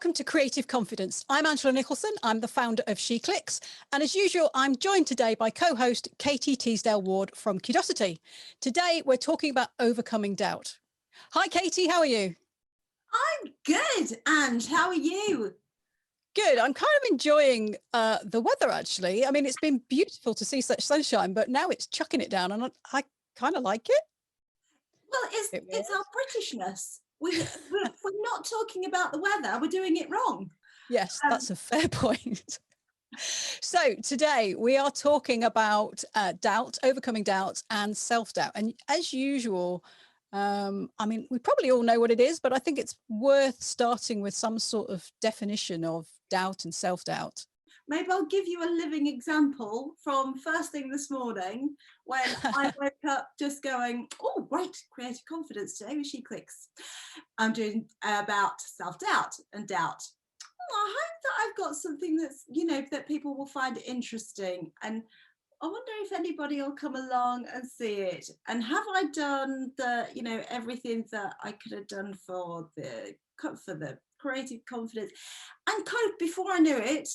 welcome to Creative Confidence. I'm Angela Nicholson. I'm the founder of SheClicks. And as usual, I'm joined today by co-host Katie Teesdale-Ward from Kudosity. Today, we're talking about overcoming doubt. Hi, Katie, how are you? I'm good, Ange. How are you? Good. I'm kind of enjoying the weather, actually. I mean, it's been beautiful to see such sunshine, but now it's chucking it down and I kind of like it. Well, it's our Britishness. We're not talking about the weather. We're doing it wrong. Yes, that's a fair point. So today we are talking about doubt, overcoming doubt and self-doubt. And as usual, I mean, we probably all know what it is, but I think it's worth starting with some sort of definition of doubt and self-doubt. Maybe I'll give you a living example from first thing this morning when I woke up just going, oh, great, creative confidence today with SheClicks. I'm doing about self-doubt and doubt. Oh, I hope that I've got something that's, that people will find interesting. And I wonder if anybody will come along and see it. And have I done the, everything that I could have done for the creative confidence? And kind of before I knew it,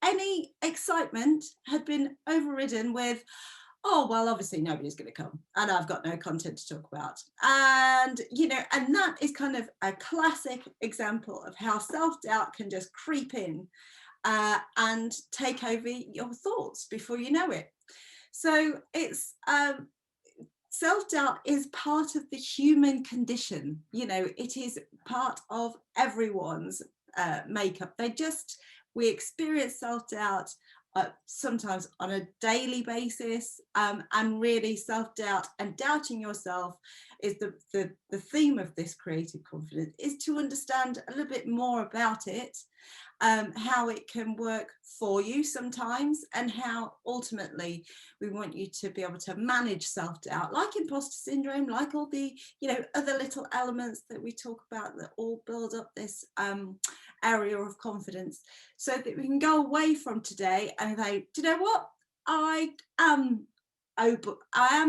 any excitement had been overridden with, oh, well, obviously nobody's going to come and I've got no content to talk about. And, and that is kind of a classic example of how self-doubt can just creep in and take over your thoughts before you know it. So it's self-doubt is part of the human condition. It is part of everyone's makeup. We experience self-doubt sometimes on a daily basis, and really self-doubt and doubting yourself is the theme of this creative confidence, is to understand a little bit more about it, how it can work for you sometimes, and how ultimately we want you to be able to manage self-doubt, like imposter syndrome, like all the other little elements that we talk about that all build up this area of confidence, so that we can go away from today and say, do you know what, I am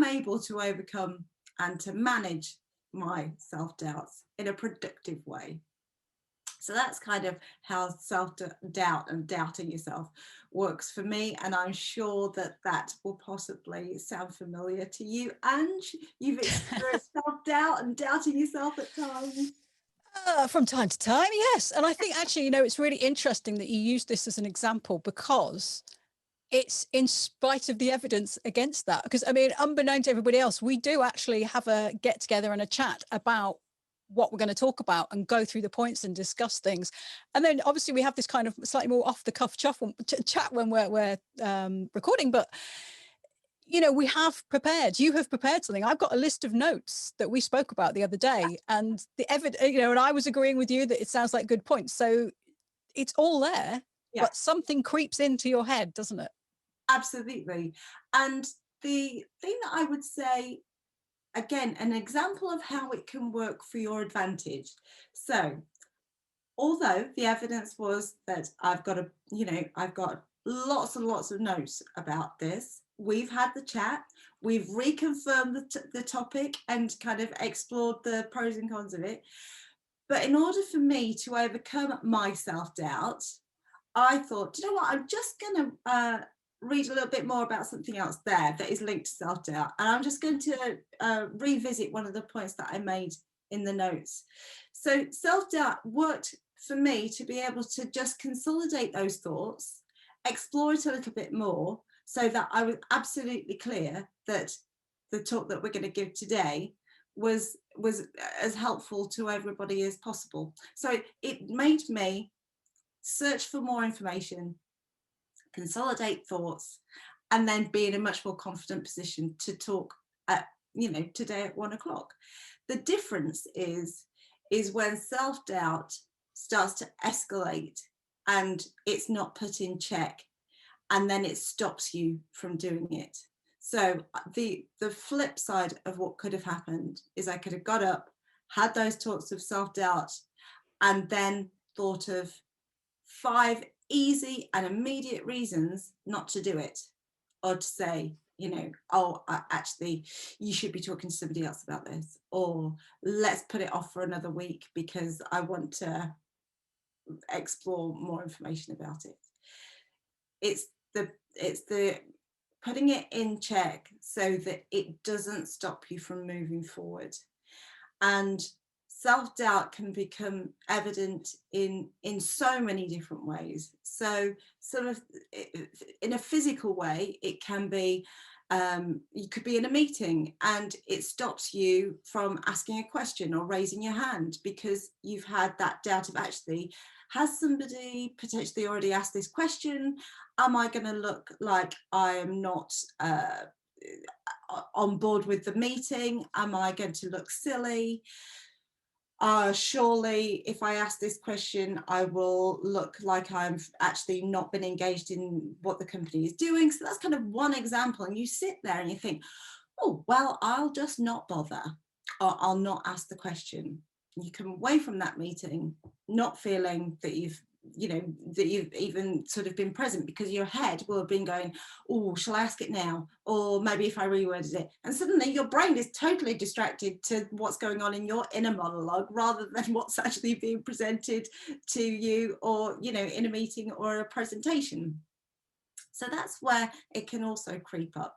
able to overcome and to manage my self-doubts in a productive way. So that's kind of how self-doubt and doubting yourself works for me. And I'm sure that will possibly sound familiar to you, Ange. You've experienced self-doubt and doubting yourself at times. From time to time, yes. And I think actually, it's really interesting that you use this as an example, because it's in spite of the evidence against that. Because I mean, unbeknown to everybody else, we do actually have a get together and a chat about what we're going to talk about and go through the points and discuss things. And then obviously we have this kind of slightly more off the cuff chat when we're recording, but we have prepared, you have prepared something. I've got a list of notes that we spoke about the other day, and the evidence, and I was agreeing with you that it sounds like good points. So it's all there, but something creeps into your head, doesn't it? Absolutely. And the thing that I would say, again, an example of how it can work for your advantage. So although the evidence was that I've got lots and lots of notes about this, we've had the chat, we've reconfirmed the topic and kind of explored the pros and cons of it. But in order for me to overcome my self-doubt, I thought, you know what, I'm just going to read a little bit more about something else there that is linked to self-doubt. And I'm just going to revisit one of the points that I made in the notes. So self-doubt worked for me to be able to just consolidate those thoughts, explore it a little bit more, so that I was absolutely clear that the talk that we're going to give today was as helpful to everybody as possible. So it made me search for more information, consolidate thoughts, and then be in a much more confident position to talk at, today at 1 o'clock. The difference is when self-doubt starts to escalate and it's not put in check, and then it stops you from doing it. So the flip side of what could have happened is I could have got up, had those talks of self-doubt, and then thought of 5 easy and immediate reasons not to do it, or to say, oh, actually, you should be talking to somebody else about this, or let's put it off for another week because I want to explore more information about it. It's the putting it in check so that it doesn't stop you from moving forward. And self-doubt can become evident in so many different ways. So sort of in a physical way, it can be, you could be in a meeting and it stops you from asking a question or raising your hand because you've had that doubt of, actually, has somebody potentially already asked this question? Am I going to look like I am not on board with the meeting? Am I going to look silly? Surely if I ask this question, I will look like I've actually not been engaged in what the company is doing. So that's kind of one example. And you sit there and you think, oh, well, I'll just not bother, or I'll not ask the question. You come away from that meeting not feeling that you've even sort of been present, because your head will have been going, oh, shall I ask it now? Or maybe if I reworded it. And suddenly your brain is totally distracted to what's going on in your inner monologue rather than what's actually being presented to you, or, in a meeting or a presentation. So that's where it can also creep up.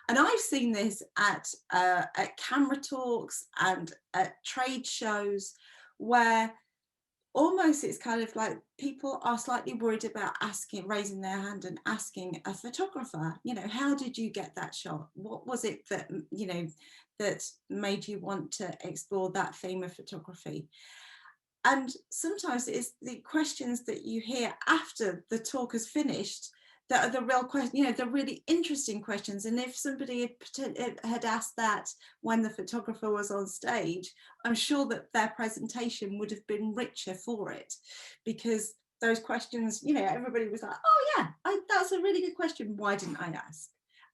And I've seen this at camera talks and at trade shows, where almost it's kind of like people are slightly worried about raising their hand and asking a photographer, how did you get that shot? What was it that, that made you want to explore that theme of photography? And sometimes it's the questions that you hear after the talk is finished that are the real question, the really interesting questions. And if somebody had asked that when the photographer was on stage, I'm sure that their presentation would have been richer for it, because those questions, everybody was like, oh yeah, that's a really good question. Why didn't I ask?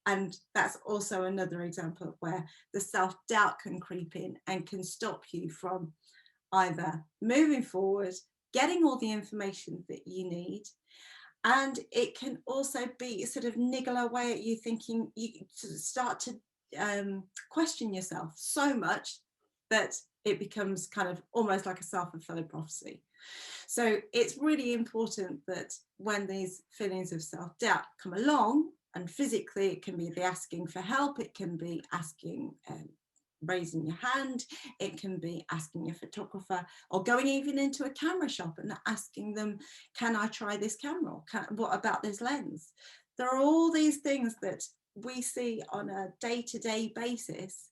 And that's also another example of where the self-doubt can creep in and can stop you from either moving forward, getting all the information that you need. And it can also be sort of niggle away at you, thinking you start to question yourself so much that it becomes kind of almost like a self-fulfilling prophecy. So it's really important that when these feelings of self-doubt come along, and physically it can be the asking for help, it can be asking raising your hand, it can be asking a photographer, or going even into a camera shop and asking them, can I try this camera? What about this lens? There are all these things that we see on a day-to-day basis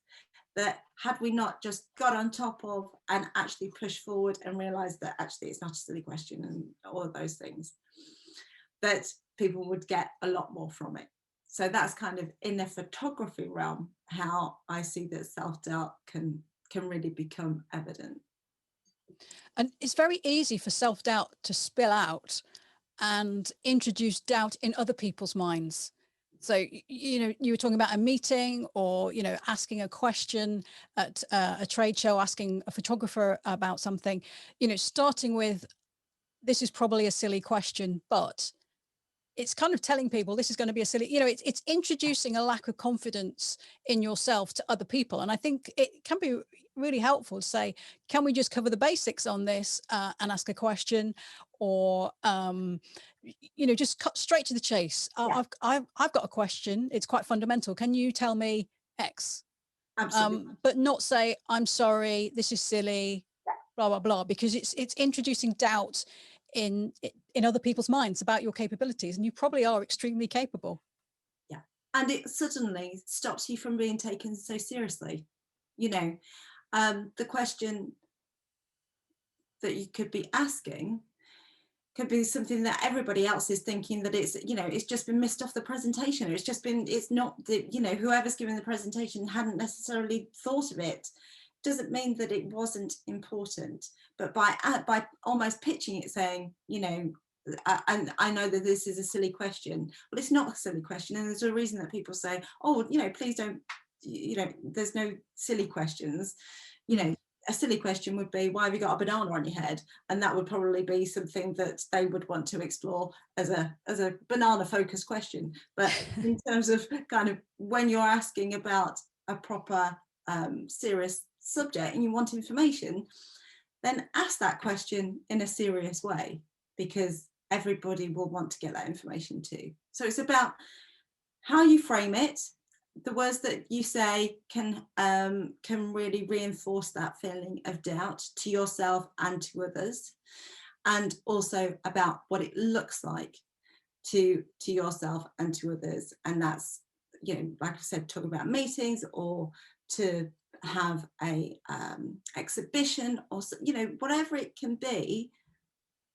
that, had we not just got on top of and actually pushed forward and realized that actually it's not a silly question and all of those things, that people would get a lot more from it. So that's kind of in the photography realm how I see that self-doubt can really become evident. And it's very easy for self-doubt to spill out and introduce doubt in other people's minds. So, you were talking about a meeting, or, asking a question at a trade show, asking a photographer about something, starting with, this is probably a silly question, but it's kind of telling people this is going to be a silly, it's introducing a lack of confidence in yourself to other people. And I think it can be really helpful to say, can we just cover the basics on this and ask a question? Or, just cut straight to the chase. Yeah. I've got a question. It's quite fundamental. Can you tell me X? Absolutely. But not say, I'm sorry, this is silly, blah, blah, blah, because it's introducing doubt in other people's minds about your capabilities, and you probably are extremely capable. Yeah, and it suddenly stops you from being taken so seriously. The question that you could be asking could be something that everybody else is thinking that it's just been missed off the presentation, or it's not that, whoever's giving the presentation hadn't necessarily thought of it. Doesn't mean that it wasn't important, but by almost pitching it, saying, and I know that this is a silly question. Well, it's not a silly question, and there's a reason that people say, oh, please don't, there's no silly questions. A silly question would be, why have you got a banana on your head? And that would probably be something that they would want to explore as a banana focused question. But in terms of kind of when you're asking about a proper serious subject and you want information, then ask that question in a serious way, because everybody will want to get that information too. So it's about how you frame it. The words that you say can really reinforce that feeling of doubt to yourself and to others, and also about what it looks like to yourself and to others. And that's, you know, like I said, talk about meetings, or to have a exhibition, or, you know, whatever it can be.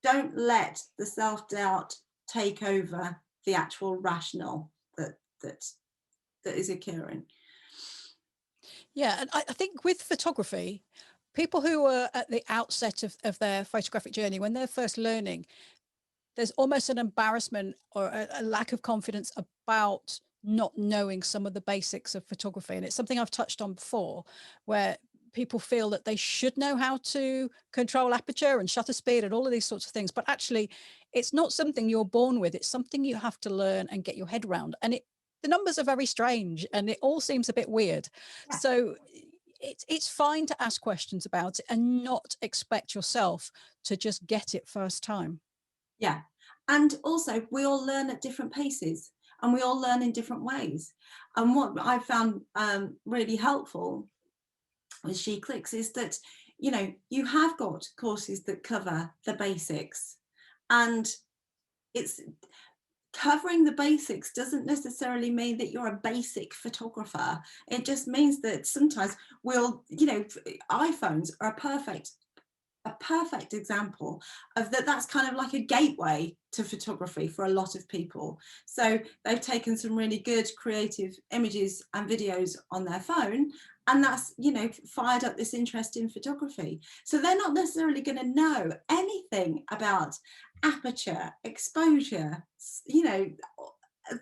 Don't let the self-doubt take over the actual rationale that is occurring. Yeah, and I think with photography, people who are at the outset of their photographic journey, when they're first learning, there's almost an embarrassment or a lack of confidence about not knowing some of the basics of photography. And it's something I've touched on before, where people feel that they should know how to control aperture and shutter speed and all of these sorts of things. But actually, it's not something you're born with. It's something you have to learn and get your head around. And the numbers are very strange and it all seems a bit weird. Yeah. So it's fine to ask questions about it and not expect yourself to just get it first time. Yeah. And also, we all learn at different paces, and we all learn in different ways. And what I found really helpful with SheClicks is that, you know, you have got courses that cover the basics, and it's covering the basics doesn't necessarily mean that you're a basic photographer. It just means that sometimes we'll, you know, iPhones are a perfect example of that. That's kind of like a gateway to photography for a lot of people. So they've taken some really good creative images and videos on their phone, and that's, you know, fired up this interest in photography. So they're not necessarily going to know anything about aperture, exposure, you know,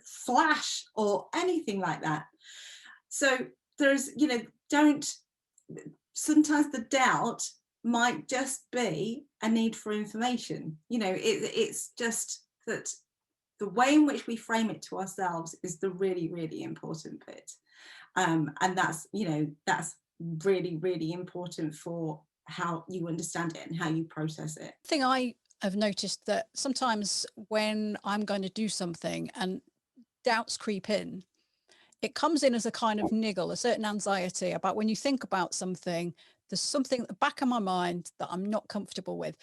flash, or anything like that. So there's, you know, sometimes the doubt might just be a need for information. You know, it's just that the way in which we frame it to ourselves is the really, really important bit. And that's, you know, that's really, really important for how you understand it and how you process it. Thing I have noticed that sometimes when I'm going to do something and doubts creep in, it comes in as a kind of niggle, a certain anxiety about when you think about something, there's something at the back of my mind that I'm not comfortable with.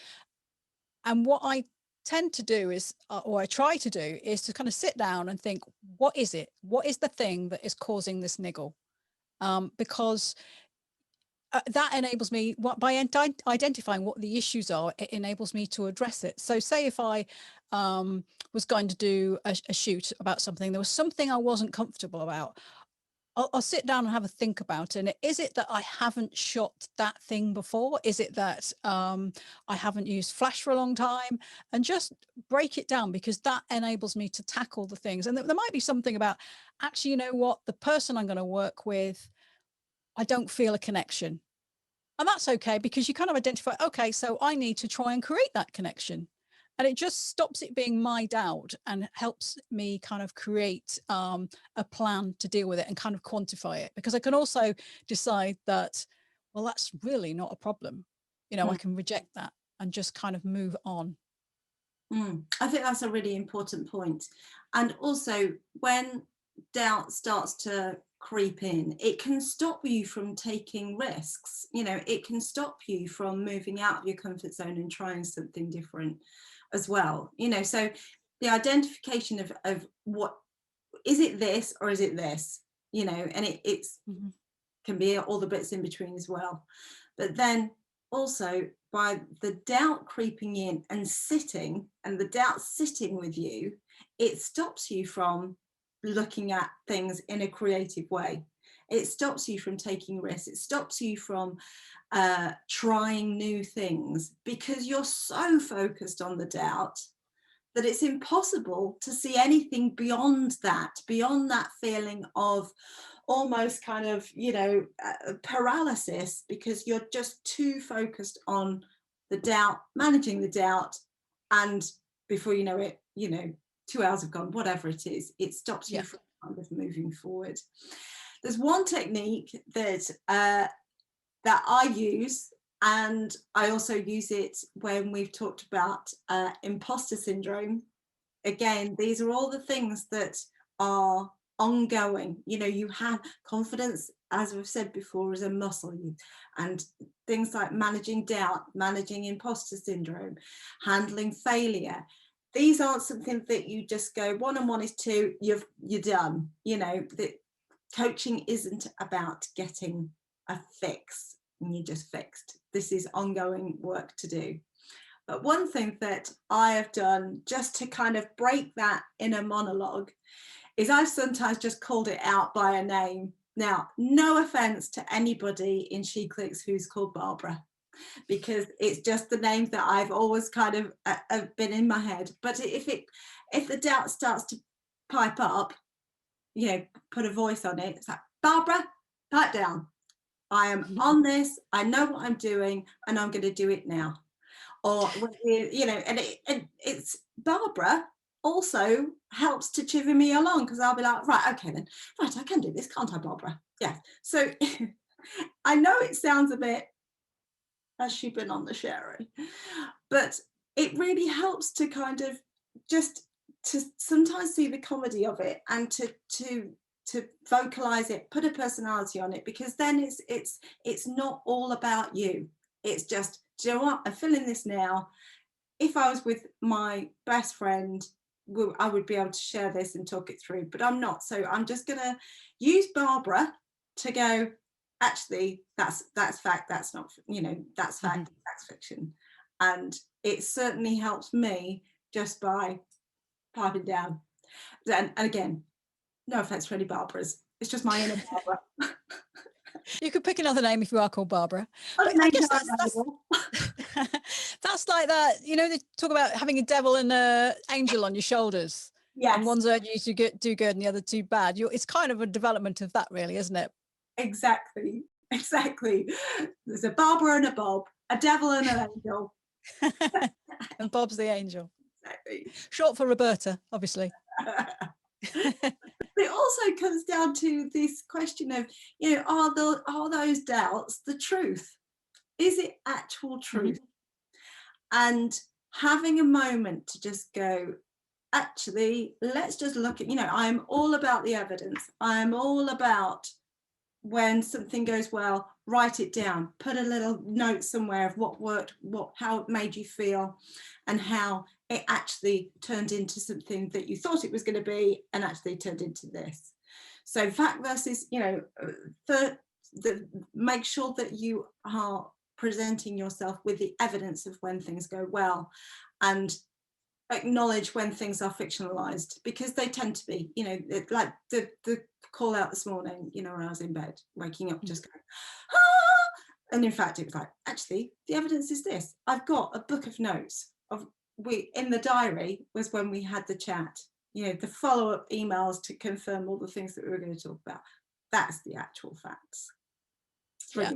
And what I tend to do is, or I try to do, is to kind of sit down and think, what is it? What is the thing that is causing this niggle? Because that enables me, by identifying what the issues are, it enables me to address it. So say if I was going to do a shoot about something, there was something I wasn't comfortable about, I'll sit down and have a think about it. And is it that I haven't shot that thing before? Is it that I haven't used flash for a long time? And just break it down, because that enables me to tackle the things. And there might be something about, actually, you know what, the person I'm going to work with, I don't feel a connection. And that's okay, because you kind of identify, okay, so I need to try and create that connection. And it just stops it being my doubt and helps me kind of create a plan to deal with it and kind of quantify it. Because I can also decide that, well, that's really not a problem. You know, I can reject that and just kind of move on. I think that's a really important point. And also, when doubt starts to creep in, it can stop you from taking risks. You know, it can stop you from moving out of your comfort zone and trying something different as well. You know, so the identification of what is it, this or is it this, you know, and it's can be all the bits in between as well. But then also, by the doubt creeping in and the doubt sitting with you, it stops you from looking at things in a creative way. It stops you from taking risks. It stops you from trying new things, because you're so focused on the doubt that it's impossible to see anything beyond that feeling of almost kind of, you know, paralysis, because you're just too focused on the doubt, managing the doubt, and before you know it, you know, 2 hours have gone, whatever it is, it stops you from kind of moving forward. There's one technique that that I use, And I also use it when we've talked about imposter syndrome. Again, these are all the things that are ongoing. You know, you have confidence, as we've said before, is a muscle. And things like managing doubt, managing imposter syndrome, handling failure. These aren't something that you just go 1 and 1 is 2, you're done. You know, that coaching isn't about getting a fix and you're just fixed. This is ongoing work to do. But one thing that I have done just to kind of break that inner monologue is I've sometimes just called it out by a name. Now, no offense to anybody in SheClicks who's called Barbara, because it's just the name that I've always kind of been in my head. But if the doubt starts to pipe up, you know, put a voice on it, it's like, Barbara, pipe down. I am on this, I know what I'm doing, and I'm going to do it now. Or, you know, and it's Barbara also helps to chivvy me along, because I'll be like, right, okay then, right, I can do this, can't I, Barbara? Yeah. So I know it sounds a bit, has she been on the sherry? But it really helps to kind of just to sometimes see the comedy of it, and to vocalize it, put a personality on it, because then it's not all about you. It's just, do you know what, I'm feeling this now. If I was with my best friend, I would be able to share this and talk it through, but I'm not. So I'm just gonna use Barbara to go, actually, that's fact, that's not, you know, that's fact, that's fiction. And it certainly helps me just by piping down. And again, no offense to any Barbaras, it's just my inner Barbara. You could pick another name if you are called Barbara. But I guess that's like that, you know, they talk about having a devil and an angel on your shoulders. Yes. And one's urging you to do good and the other too bad. It's kind of a development of that, really, isn't it? Exactly. There's a Barbara and a Bob, a devil and an angel. And Bob's the angel. Exactly. Short for Roberta, obviously. It also comes down to this question of, you know, are those doubts the truth? Is it actual truth? And having a moment to just go, actually, let's just look at, you know, I'm all about the evidence. I'm all about, when something goes well, write it down, put a little note somewhere of what worked, how it made you feel, and how it actually turned into something that you thought it was going to be and actually turned into this. So fact versus, you know, make sure that you are presenting yourself with the evidence of when things go well, and acknowledge when things are fictionalized, because they tend to be, you know, like the call out this morning, you know, when I was in bed, waking up, just going, ah! And in fact, it was like, actually, the evidence is this. I've got a book of notes of, in the diary was when we had the chat, you know, the follow-up emails to confirm all the things that we were going to talk about. That's the actual facts. Yeah.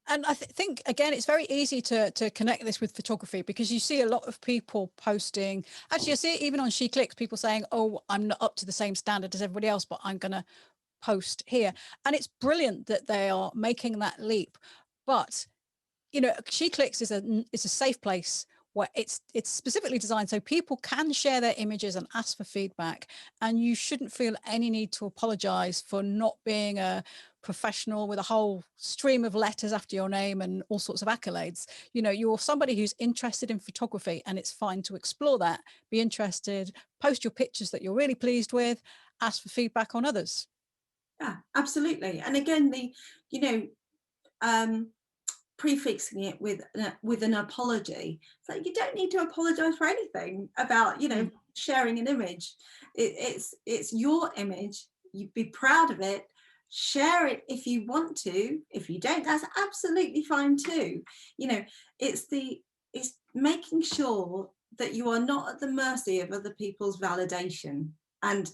And I think, again, it's very easy to connect this with photography, because you see a lot of people posting. Actually, I see it even on SheClicks, people saying, oh, I'm not up to the same standard as everybody else, but I'm going to post here. And it's brilliant that they are making that leap. But, you know, SheClicks is a safe place where it's specifically designed so people can share their images and ask for feedback. And you shouldn't feel any need to apologize for not being a professional with a whole stream of letters after your name and all sorts of accolades. You know, you're somebody who's interested in photography, and it's fine to explore that, be interested, post your pictures that you're really pleased with, ask for feedback on others. Yeah, absolutely. And again, you know, prefixing it with an apology. So you don't need to apologize for anything about, you know, sharing an image. It's your image. You be proud of it. Share it if you want to. If you don't, that's absolutely fine too. You know, it's making sure that you are not at the mercy of other people's validation, and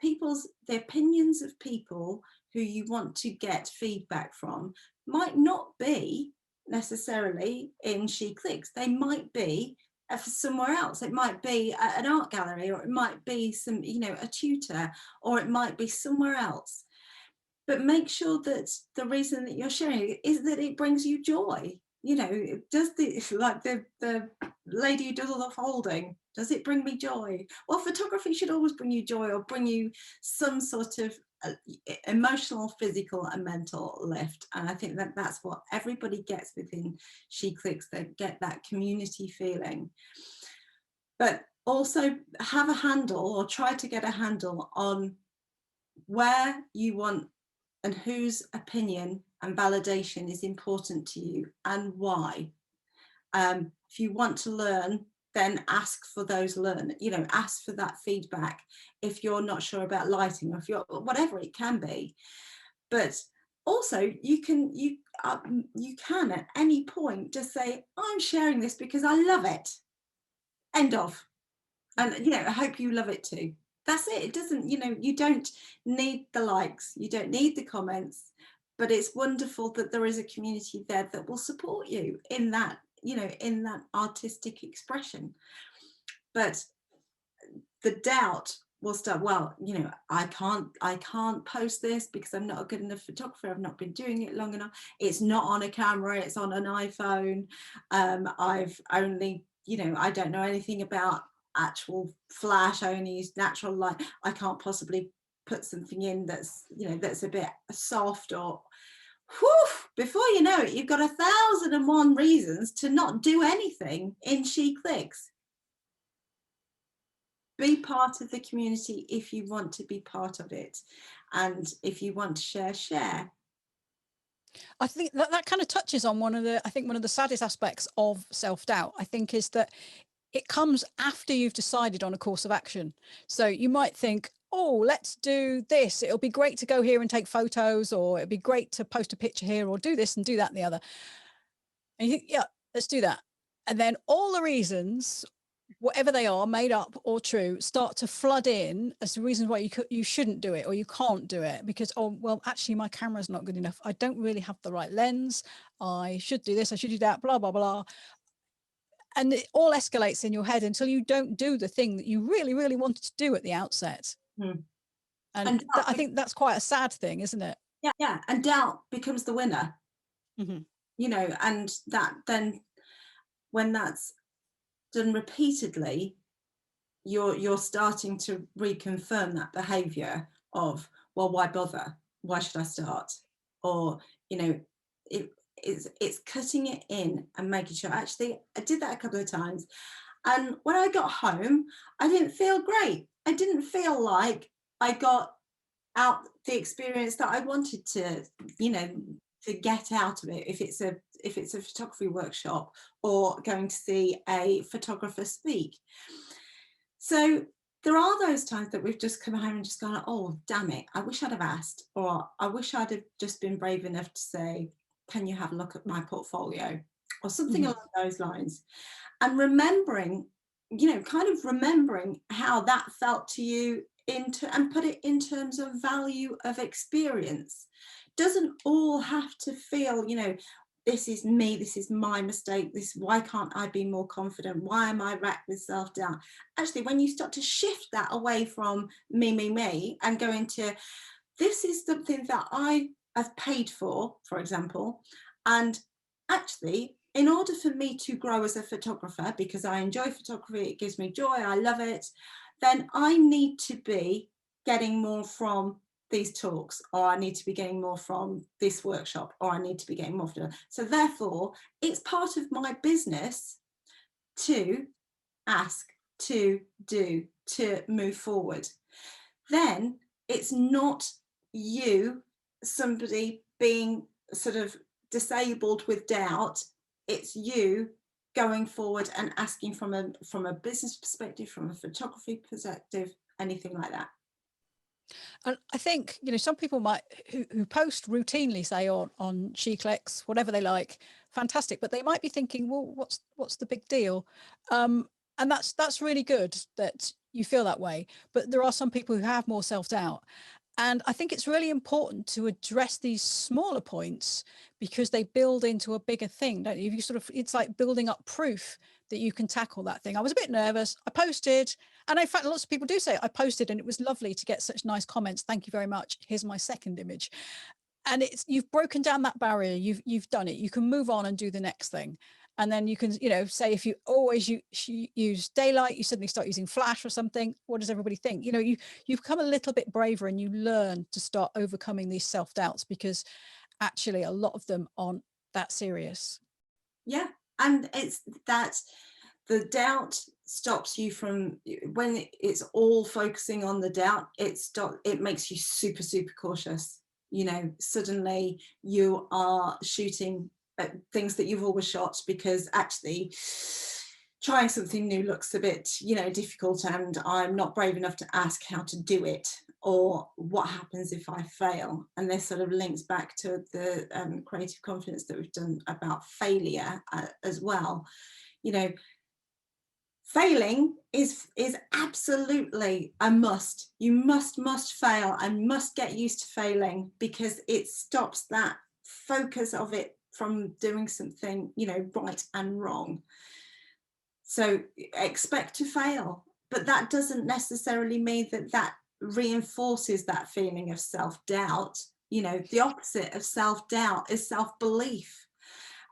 the opinions of people who you want to get feedback from might not be necessarily in SheClicks. They might be somewhere else. It might be an art gallery, or it might be some, you know, a tutor, or it might be somewhere else. But make sure that the reason that you're sharing it is that it brings you joy. you know, does the like the lady who does all the folding, does it bring me joy? Well, photography should always bring you joy, or bring you some sort of emotional, physical and mental lift. And I think that that's what everybody gets within SheClicks. They get that community feeling. But also have a handle, or try to get a handle on where you want and whose opinion and validation is important to you, and why. If you want to learn, then ask for those ask for that feedback if you're not sure about lighting, or if you're whatever it can be. But also you can at any point just say, I'm sharing this because I love it. End of. And I hope you love it too. That's it. It doesn't, you don't need the likes, you don't need the comments, but it's wonderful that there is a community there that will support you in that, in that artistic expression. But the doubt will start, well, I can't post this because I'm not a good enough photographer, I've not been doing it long enough, it's not on a camera, it's on an iPhone, I've only, I don't know anything about actual flash, I only use natural light, I can't possibly put something in that's that's a bit soft, or whew, before you know it, you've got 1,001 reasons to not do anything in SheClicks. Be part of the community if you want to be part of it, and if you want to share. I think that kind of touches on one of the saddest aspects of self-doubt, I think, is that it comes after you've decided on a course of action. So you might think, oh, let's do this, it'll be great to go here and take photos, or it'd be great to post a picture here, or do this and do that and the other. And you think, yeah, let's do that. And then all the reasons, whatever they are, made up or true, start to flood in as the reasons why you shouldn't do it, or you can't do it, because, oh, well, actually my camera's not good enough, I don't really have the right lens, I should do this, I should do that, blah, blah, blah. And it all escalates in your head until you don't do the thing that you really, really wanted to do at the outset. And I think that's quite a sad thing, isn't it? Yeah, and doubt becomes the winner. Mm-hmm. And that then, when that's done repeatedly, you're starting to reconfirm that behavior of, well, why bother, why should I start? Or it's cutting it in and making sure. Actually, I did that a couple of times, and when I got home, I didn't feel great. I didn't feel like I got out the experience that I wanted to get out of it, if it's a photography workshop or going to see a photographer speak. So there are those times that we've just come home and just gone, oh, damn it, I wish I'd have asked, or I wish I'd have just been brave enough to say, can you have a look at my portfolio, or something along those lines. And remembering, kind of remembering how that felt to you, and put it in terms of value of experience. Doesn't all have to feel, this is me, this is my mistake, why can't I be more confident, why am I racked with self-doubt? Actually, when you start to shift that away from me and go into, this is something that I have paid for example, and actually, in order for me to grow as a photographer, because I enjoy photography, it gives me joy, I love it, then I need to be getting more from these talks, or I need to be getting more from this workshop, or I need to be getting more from. So therefore, it's part of my business to ask, to do, to move forward. Then it's not you, somebody being sort of disabled with doubt, it's you going forward and asking from a business perspective, from a photography perspective, anything like that. And I think, some people might who post routinely, say on SheClicks, whatever they like, fantastic, but they might be thinking, well, what's the big deal? And that's really good that you feel that way. But there are some people who have more self-doubt. And I think it's really important to address these smaller points, because they build into a bigger thing, don't you? It's like building up proof that you can tackle that thing. I was a bit nervous, I posted, and in fact, lots of people do say I posted and it was lovely to get such nice comments. Thank you very much. Here's my second image. and it's, you've broken down that barrier, you've done it, you can move on and do the next thing. And then you can, you know, say if you always use daylight, you suddenly start using flash or something, what does everybody think? You know, you've become a little bit braver, and you learn to start overcoming these self-doubts, because actually a lot of them aren't that serious. Yeah, and it's that the doubt stops you from, when it's all focusing on the doubt, it makes you super, super cautious. You know, suddenly you are shooting at things that you've always shot, because actually trying something new looks a bit, you know, difficult, and I'm not brave enough to ask how to do it, or what happens if I fail. And this sort of links back to the creative confidence that we've done about failure as well. You know, failing is absolutely a must. You must fail, and must get used to failing, because it stops that focus of it from doing something, you know, right and wrong. So expect to fail, but that doesn't necessarily mean that that reinforces that feeling of self-doubt. You know, the opposite of self-doubt is self-belief,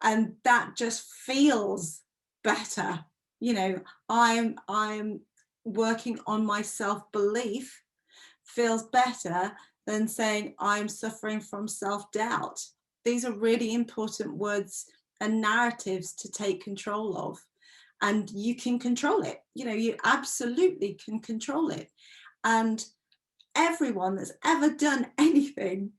and that just feels better. You know, I'm working on my self-belief feels better than saying I'm suffering from self-doubt. These are really important words and narratives to take control of, and you can control it. You know, you absolutely can control it. And everyone that's ever done anything,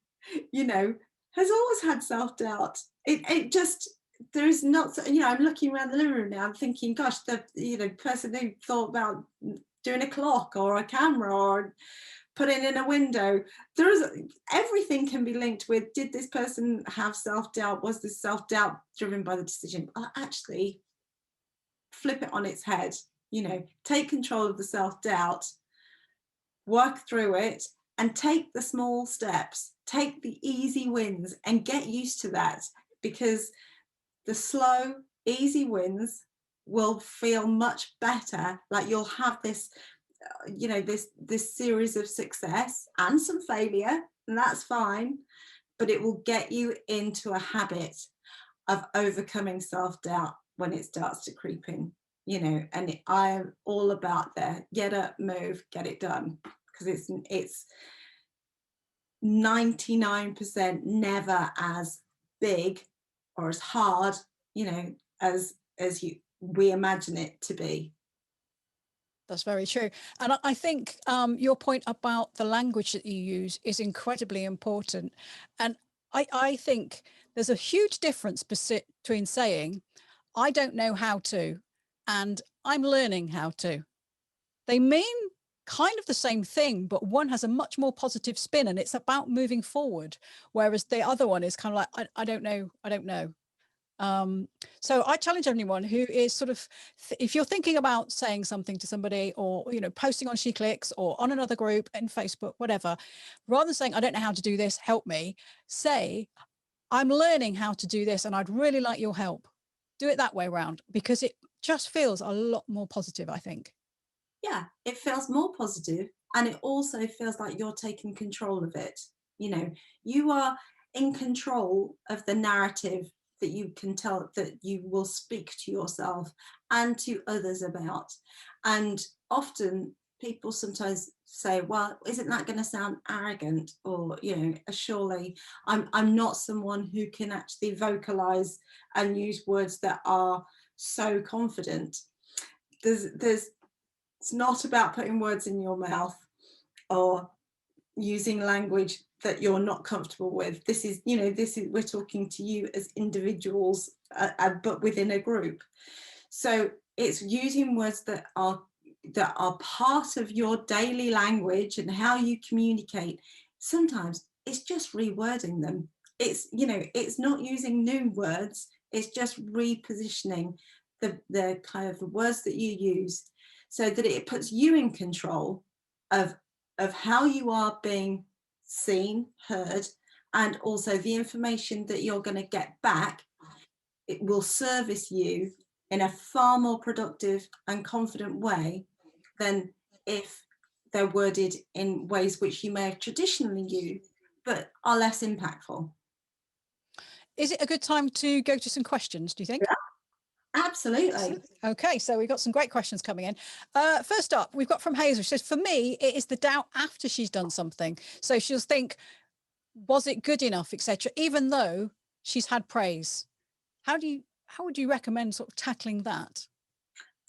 you know, has always had self-doubt. It just, there is not, you know, I'm looking around the living room now, I'm thinking, gosh, the, you know, person who thought about doing a clock or a camera or putting in a window, there is, everything can be linked with, did this person have self-doubt? Was this self-doubt driven by the decision? Actually, flip it on its head, you know, take control of the self-doubt, work through it, and take the small steps, take the easy wins, and get used to that, because the slow, easy wins will feel much better. Like you'll have this, you know, this series of success and some failure, and that's fine, but it will get you into a habit of overcoming self-doubt when it starts to creep in, you know. And I am all about the get up, move, get it done, because it's 99% never as big or as hard, you know, as we imagine it to be. That's very true. And I think your point about the language that you use is incredibly important. And I think there's a huge difference between saying, I don't know how to, and I'm learning how to. They mean kind of the same thing, but one has a much more positive spin, and it's about moving forward. Whereas the other one is kind of like, I don't know, I don't know. So I challenge anyone who is sort of, if you're thinking about saying something to somebody, or, you know, posting on SheClicks or on another group in Facebook, whatever, rather than saying, I don't know how to do this, help me, say, I'm learning how to do this and I'd really like your help. Do it that way around, because it just feels a lot more positive, I think. Yeah, it feels more positive, and it also feels like you're taking control of it. You know, you are in control of the narrative that you can tell, that you will speak to yourself and to others about. And often people sometimes say, well, isn't that going to sound arrogant? Or, you know, surely I'm not someone who can actually vocalize and use words that are so confident. It's not about putting words in your mouth or using language that you're not comfortable with. This is, you know, we're talking to you as individuals, but within a group. So it's using words that are part of your daily language and how you communicate. Sometimes it's just rewording them. It's, you know, it's not using new words. It's just repositioning the kind of the words that you use, so that it puts you in control of how you are being seen, heard, and also the information that you're going to get back. It will service you in a far more productive and confident way than if they're worded in ways which you may have traditionally used, but are less impactful. Is it a good time to go to some questions, do you think? Yeah, absolutely. Okay, so we've got some great questions coming in. First up, we've got from Hazel. She says, for me, it is the doubt after she's done something. So she'll think, was it good enough, etc., even though she's had praise. How would you recommend sort of tackling that?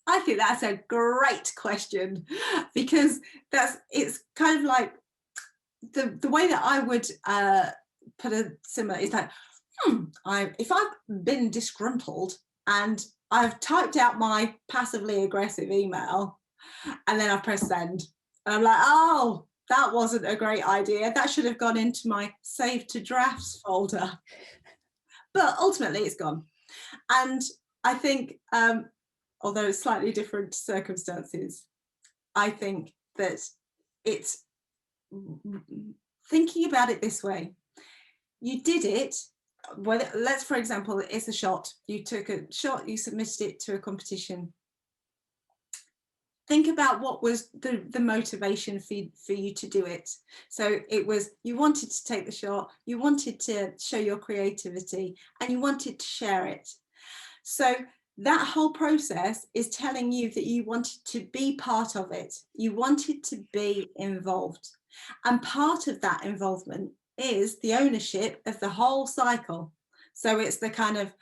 I think that's a great question, because it's kind of like the way that I would put a similar is like, if I've been disgruntled and I've typed out my passively aggressive email and then I press send, and I'm like, oh, that wasn't a great idea. That should have gone into my save to drafts folder. But ultimately it's gone. And I think, although it's slightly different circumstances, I think that it's thinking about it this way. You did it. Well, let's, for example, it's a shot. You took a shot, you submitted it to a competition. Think about what was the motivation for you to do it. So it was, you wanted to take the shot, you wanted to show your creativity, and you wanted to share it. So that whole process is telling you that you wanted to be part of it. You wanted to be involved. And part of that involvement is the ownership of the whole cycle. So it's the kind of,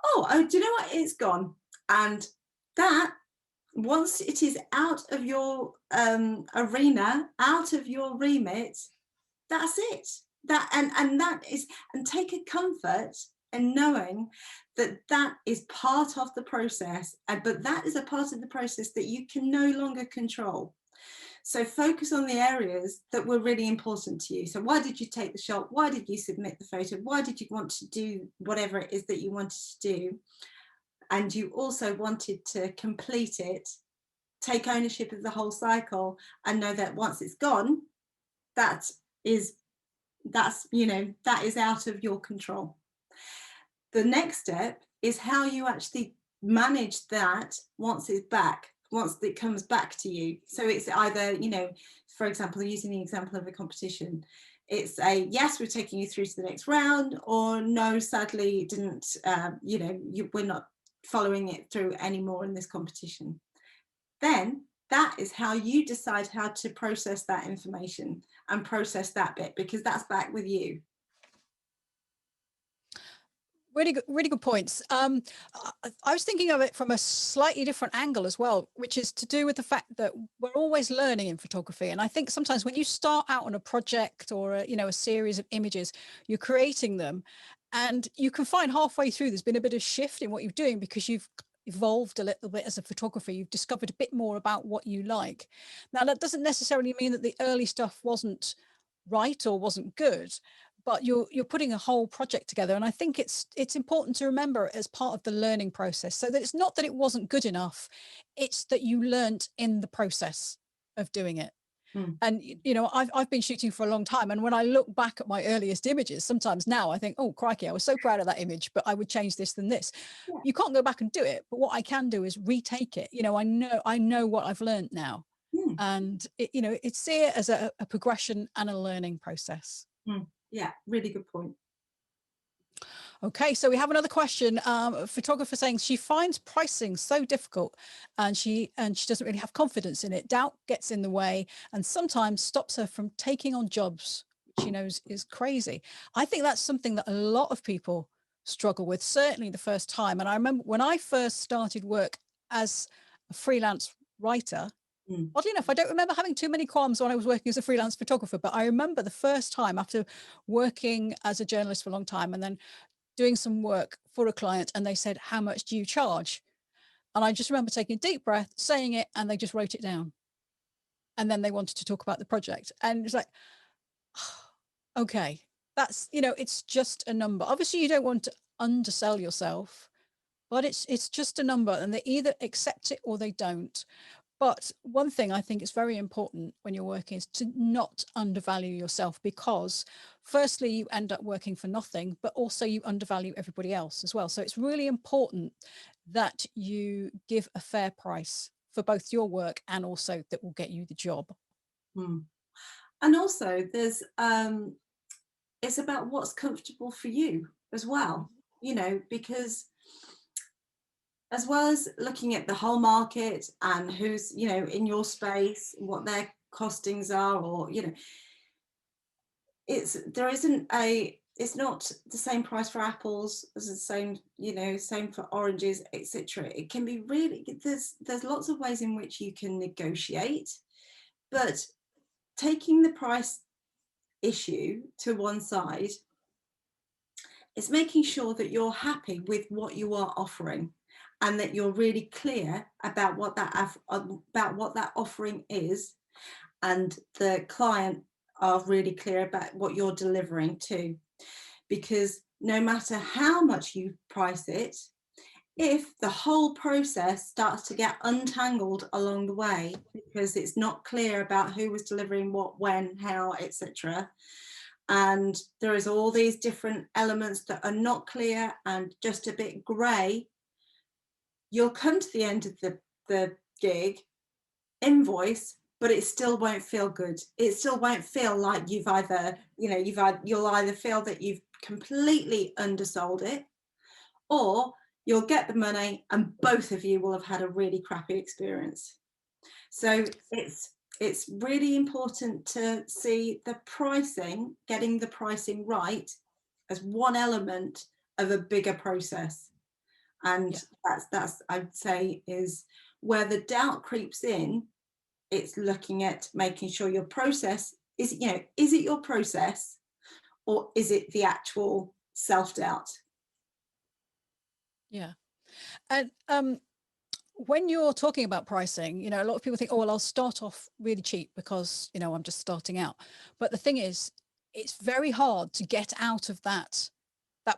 oh, do you know what? It's gone. And that, once it is out of your arena, out of your remit, that's it. And take a comfort in knowing that that is part of the process, but that is a part of the process that you can no longer control. So focus on the areas that were really important to you. So why did you take the shot? Why did you submit the photo? Why did you want to do whatever it is that you wanted to do? And you also wanted to complete it. Take ownership of the whole cycle and know that once it's gone, that is out of your control. The next step is how you actually manage that once it comes back to you. So it's either, for example, using the example of a competition, it's a yes, we're taking you through to the next round, or no, sadly, it didn't, we're not following it through anymore in this competition. Then that is how you decide how to process that information and process that bit, because that's back with you. Really good points. I was thinking of it from a slightly different angle as well, which is to do with the fact that we're always learning in photography. And I think sometimes when you start out on a project or a series of images, you're creating them, and you can find halfway through there's been a bit of shift in what you're doing because you've evolved a little bit as a photographer. You've discovered a bit more about what you like. Now, that doesn't necessarily mean that the early stuff wasn't right or wasn't good, but you're putting a whole project together, and I think it's important to remember it as part of the learning process, so that it's not that it wasn't good enough, it's that you learnt in the process of doing it. And I've been shooting for a long time, and when I look back at my earliest images, sometimes now I think, oh crikey, I was so proud of that image, but I would change this than this. Yeah. You can't go back and do it, but what I can do is retake it. I know what I've learned now. And it's see it as a progression and a learning process. Yeah, really good point. Okay, so we have another question. A photographer saying she finds pricing so difficult, and she doesn't really have confidence in it. Doubt gets in the way and sometimes stops her from taking on jobs, which she knows is crazy. I think that's something that a lot of people struggle with, certainly the first time. And I remember when I first started work as a freelance writer, oddly enough, I don't remember having too many qualms when I was working as a freelance photographer, but I remember the first time after working as a journalist for a long time and then doing some work for a client, and they said, how much do you charge? And I just remember taking a deep breath, saying it, and they just wrote it down. And then they wanted to talk about the project. And it's like, oh, okay, that's, it's just a number. Obviously, you don't want to undersell yourself, but it's just a number, and they either accept it or they don't. But one thing I think is very important when you're working is to not undervalue yourself, because firstly, you end up working for nothing, but also you undervalue everybody else as well. So it's really important that you give a fair price for both your work and also that will get you the job. And also there's it's about what's comfortable for you as well, you know, because as well as looking at the whole market and who's, you know, in your space, what their costings are, or, you know, it's not the same price for apples as the same, you know, same for oranges, etc. It can be really, there's lots of ways in which you can negotiate, but taking the price issue to one side, it's making sure that you're happy with what you are offering, and that you're really clear about what that offering is, and the client are really clear about what you're delivering too. Because no matter how much you price it, if the whole process starts to get untangled along the way because it's not clear about who was delivering what, when, how, etc., and there is all these different elements that are not clear and just a bit grey, you'll come to the end of the gig, invoice, but it still won't feel good. It still won't feel like you've either, you know, you'll either feel that you've completely undersold it, or you'll get the money and both of you will have had a really crappy experience. So it's really important to see the pricing, getting the pricing right, as one element of a bigger process. And that's I'd say is where the doubt creeps in. It's looking at making sure your process is, you know, is it your process, or is it the actual self-doubt? Yeah. And when you're talking about pricing, you know, a lot of people think, oh, well, I'll start off really cheap because, you know, I'm just starting out. But the thing is, it's very hard to get out of that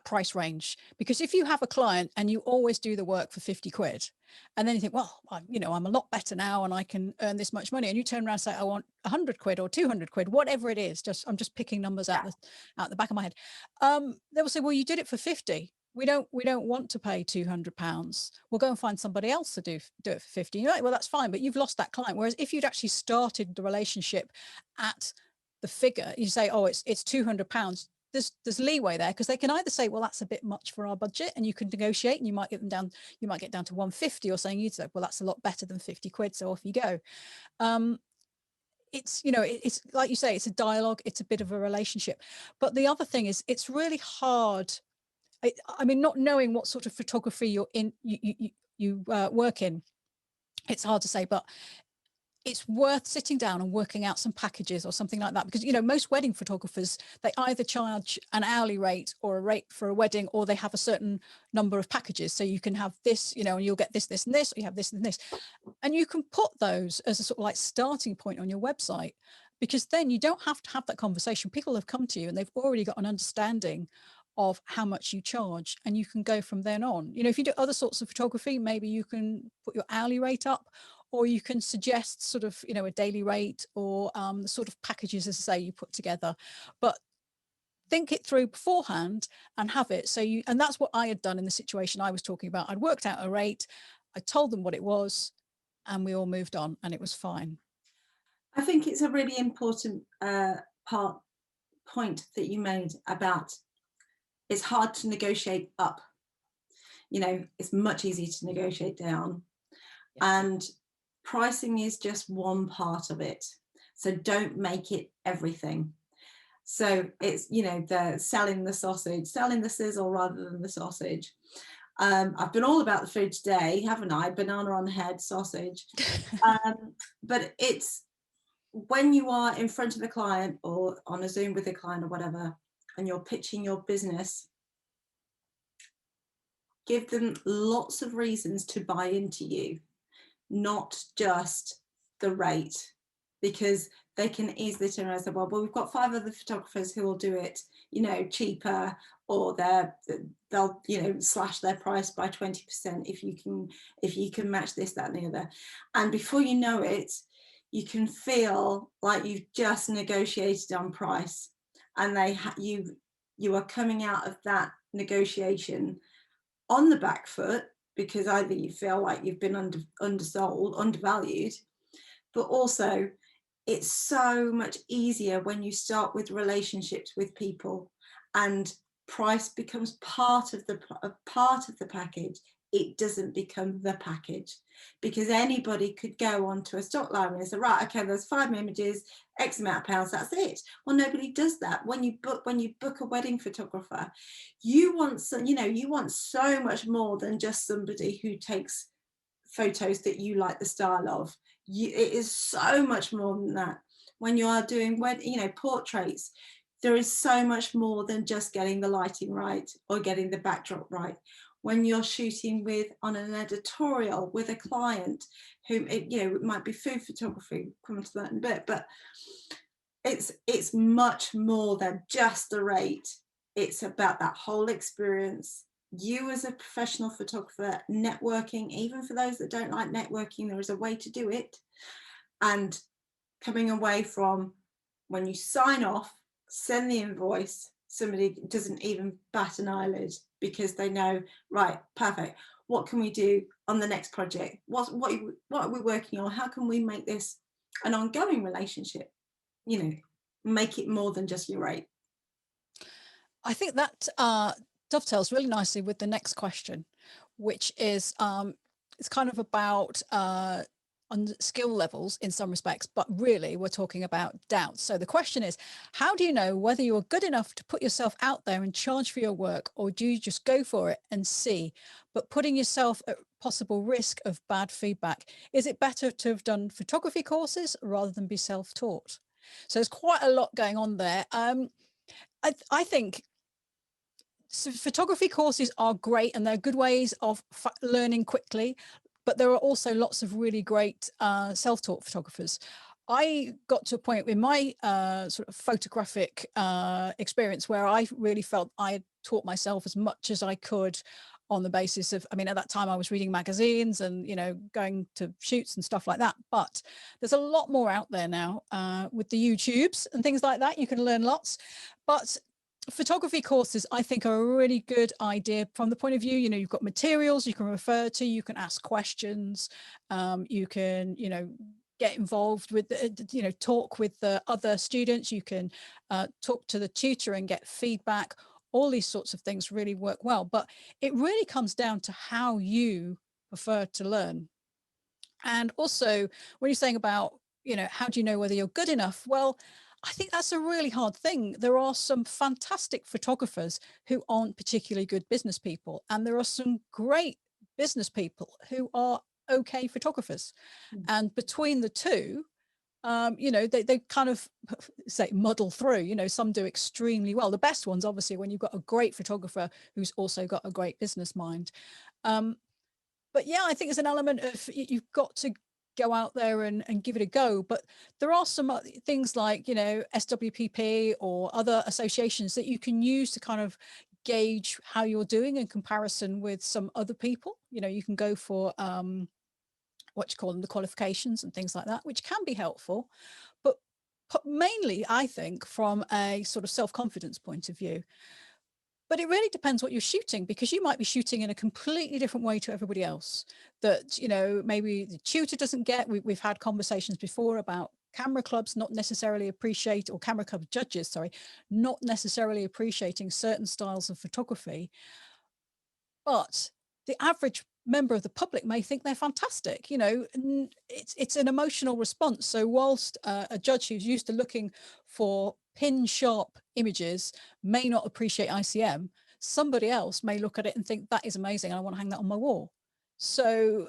price range, because if you have a client and you always do the work for 50 quid, and then you think, well, you know, I'm a lot better now and I can earn this much money, and you turn around and say, I want 100 quid or 200 quid, whatever it is, I'm just picking numbers out the back of my head. They will say, well, you did it for 50. We don't want to pay £200. We'll go and find somebody else to do it for 50. You're like, well, that's fine, but you've lost that client. Whereas if you'd actually started the relationship at the figure, you say, oh, it's £200. There's leeway there, because they can either say, well, that's a bit much for our budget, and you can negotiate and you might get down to 150, or saying, you'd say, well, that's a lot better than 50 quid, so off you go. It's, you know, it's like you say, it's a dialogue, it's a bit of a relationship. But the other thing is, it's really hard. I mean, not knowing what sort of photography you're in, you work in, it's hard to say, but it's worth sitting down and working out some packages or something like that, because, you know, most wedding photographers, they either charge an hourly rate or a rate for a wedding, or they have a certain number of packages. So you can have this, you know, and you'll get this, this, and this, or you have this and this, and you can put those as a sort of like starting point on your website, because then you don't have to have that conversation. People have come to you and they've already got an understanding of how much you charge, and you can go from then on. You know, if you do other sorts of photography, maybe you can put your hourly rate up, or you can suggest sort of, you know, a daily rate, or the sort of packages, as I say, you put together. But think it through beforehand and have it. So and that's what I had done in the situation I was talking about. I'd worked out a rate, I told them what it was, and we all moved on, and it was fine. I think it's a really important point that you made about, it's hard to negotiate up. You know, it's much easier to negotiate down. And pricing is just one part of it. So don't make it everything. So it's, you know, the selling the sizzle rather than the sausage. I've been all about the food today, haven't I? Banana on the head, sausage. But it's when you are in front of a client or on a Zoom with a client or whatever, and you're pitching your business, give them lots of reasons to buy into you, not just the rate, because they can easily turn around and say, well, we've got 5 other photographers who will do it, you know, cheaper, or they'll, you know, slash their price by 20% if you can match this, that, and the other. And before you know it, you can feel like you've just negotiated on price, and you are coming out of that negotiation on the back foot, because either you feel like you've been undersold, undervalued, but also it's so much easier when you start with relationships with people, and price becomes part of the package. It doesn't become the package, because anybody could go onto a stock library and say, right, okay, there's 5 images, X amount of pounds, that's it. Well, nobody does that. When you book a wedding photographer, you want you want so much more than just somebody who takes photos that you like the style of. It is so much more than that. When you are doing portraits, there is so much more than just getting the lighting right or getting the backdrop right. When you're shooting on an editorial with a client who, it might be food photography, come on to that in a bit, but it's much more than just the rate. It's about that whole experience. You as a professional photographer, networking, even for those that don't like networking, there is a way to do it. And coming away from, when you sign off, send the invoice, somebody doesn't even bat an eyelid, because they know, right, perfect, what can we do on the next project? What are we working on? How can we make this an ongoing relationship? Make it more than just your rate. I think that dovetails really nicely with the next question, which is it's kind of about on skill levels in some respects, but really we're talking about doubts. So the question is, how do you know whether you're good enough to put yourself out there and charge for your work, or do you just go for it and see, but putting yourself at possible risk of bad feedback? Is it better to have done photography courses rather than be self-taught? So there's quite a lot going on there. I think so photography courses are great, and they're good ways of learning quickly, but there are also lots of really great self-taught photographers. I got to a point in my sort of photographic experience where I really felt I had taught myself as much as I could on the basis of, I mean, at that time I was reading magazines and, going to shoots and stuff like that. But there's a lot more out there now with the YouTubes and things like that. You can learn lots. But photography courses, I think, are a really good idea from the point of view, you've got materials you can refer to, you can ask questions, you can, get involved with, talk with the other students, you can talk to the tutor and get feedback. All these sorts of things really work well, but it really comes down to how you prefer to learn. And also, when you're saying about, how do you know whether you're good enough? Well, I think that's a really hard thing. There are some fantastic photographers who aren't particularly good business people, and there are some great business people who are okay photographers. Mm. And between the two, they kind of say muddle through. Some do extremely well. The best ones, obviously, when you've got a great photographer who's also got a great business mind. But yeah, I think there's an element of you've got to go out there and give it a go. But there are some things like, SWPP or other associations that you can use to kind of gauge how you're doing in comparison with some other people. You can go for what you call them, the qualifications and things like that, which can be helpful. But mainly, I think, from a sort of self-confidence point of view. But it really depends what you're shooting, because you might be shooting in a completely different way to everybody else that, maybe the tutor doesn't get. We've had conversations before about camera clubs not necessarily appreciate, or camera club judges, sorry, not necessarily appreciating certain styles of photography. But the average member of the public may think they're fantastic. It's an emotional response. So whilst a judge who's used to looking for pin sharp images may not appreciate ICM, somebody else may look at it and think that is amazing, I want to hang that on my wall. So